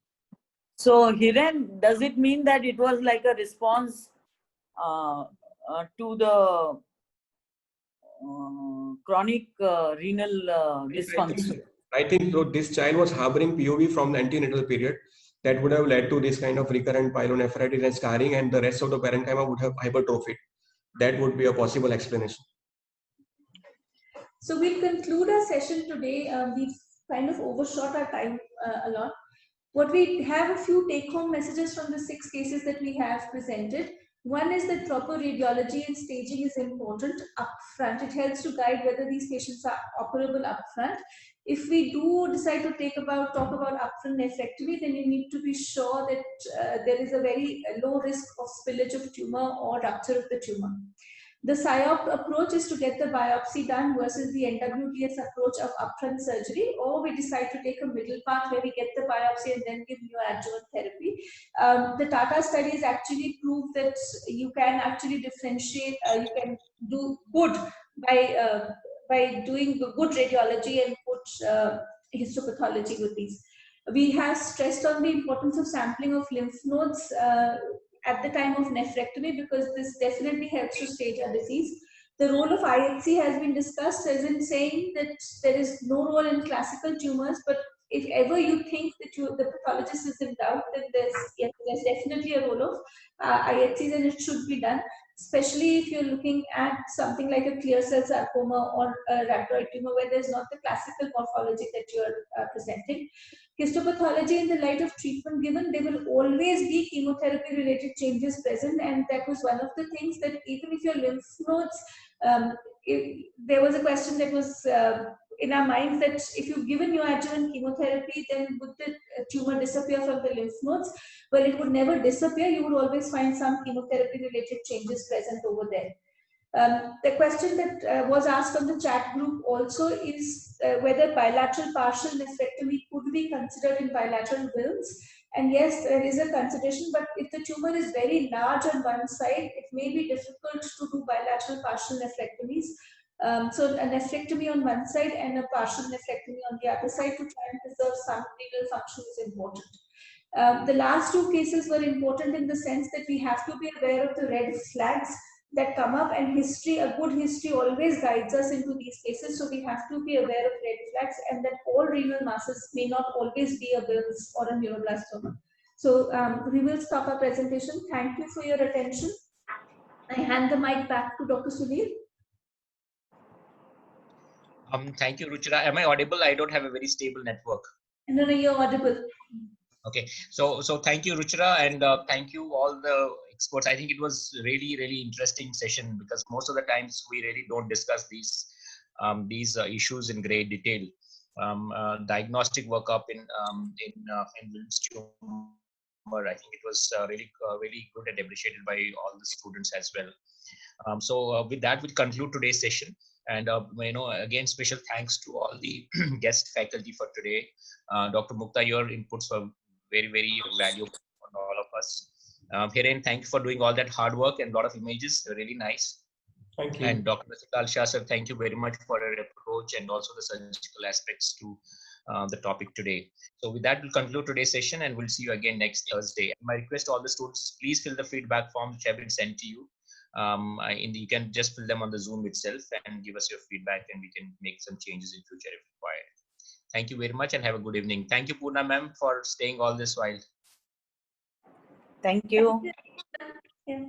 So Hiren, does it mean that it was like a response to the chronic renal dysfunction? I think so. This child was harboring POV from the antenatal period. That would have led to this kind of recurrent pyelonephritis and scarring, and the rest of the parenchyma would have hypertrophied. That would be a possible explanation. So we'll conclude our session today. We've kind of overshot our time a lot. What we have a few take-home messages from the 6 cases that we have presented. One is that proper radiology and staging is important upfront. It helps to guide whether these patients are operable upfront. If we do decide to talk about upfront nephrectomy, then you need to be sure that there is a very low risk of spillage of tumor or rupture of the tumor. The SIOP approach is to get the biopsy done versus the NWTS approach of upfront surgery, or we decide to take a middle path where we get the biopsy and then give neoadjuvant therapy. The Tata studies actually prove that you can actually differentiate, you can do good by doing good radiology and good histopathology with these. We have stressed on the importance of sampling of lymph nodes at the time of nephrectomy, because this definitely helps to stage a disease. The role of IHC has been discussed, as in saying that there is no role in classical tumors, but if ever you think that the pathologist is in doubt, then there's definitely a role of IHCs, and it should be done, especially if you're looking at something like a clear cell sarcoma or a rhabdoid tumor where there's not the classical morphology that you're presenting. Histopathology, in the light of treatment given, there will always be chemotherapy related changes present, and that was one of the things that even if your lymph nodes, there was a question that was in our minds that if you've given neoadjuvant chemotherapy, then would the tumor disappear from the lymph nodes? Well, it would never disappear. You would always find some chemotherapy related changes present over there. The question that was asked on the chat group also is whether bilateral partial nephrectomy could be considered in bilateral wills. And yes, there is a consideration, but if the tumor is very large on one side, it may be difficult to do bilateral partial nephrectomies. So a nephrectomy on one side and a partial nephrectomy on the other side to try and preserve some renal function is important. The last 2 cases were important in the sense that we have to be aware of the red flags that come up, and a good history always guides us into these cases. So we have to be aware of red flags, and that all renal masses may not always be a Wills or a neuroblastoma. So we will stop our presentation. Thank you for your attention. I hand the mic back to Dr. Sunil. Thank you, Ruchira. Am I audible? I don't have a very stable network. No, you're audible. Okay, so thank you, Ruchira, and thank you all the experts. I think it was really interesting session, because most of the times we really don't discuss these issues in great detail. Diagnostic workup in Wilms tumor, I think it was really good and appreciated by all the students as well. So with that, we'll conclude today's session. And again, special thanks to all the guest faculty for today. Dr. Mukta, your inputs were very valuable for all of us. Hiren, thank you for doing all that hard work and a lot of images. They're really nice. Thank you. And Dr. Rasikal Shah, sir, thank you very much for your approach and also the surgical aspects to the topic today. So with that, we'll conclude today's session, and we'll see you again next Thursday. My request to all the students is please fill the feedback forms which have been sent to you. You can just fill them on the Zoom itself and give us your feedback, and we can make some changes in future if required. Thank you very much and have a good evening. Thank you, Poorna ma'am, for staying all this while. Thank you. Yeah.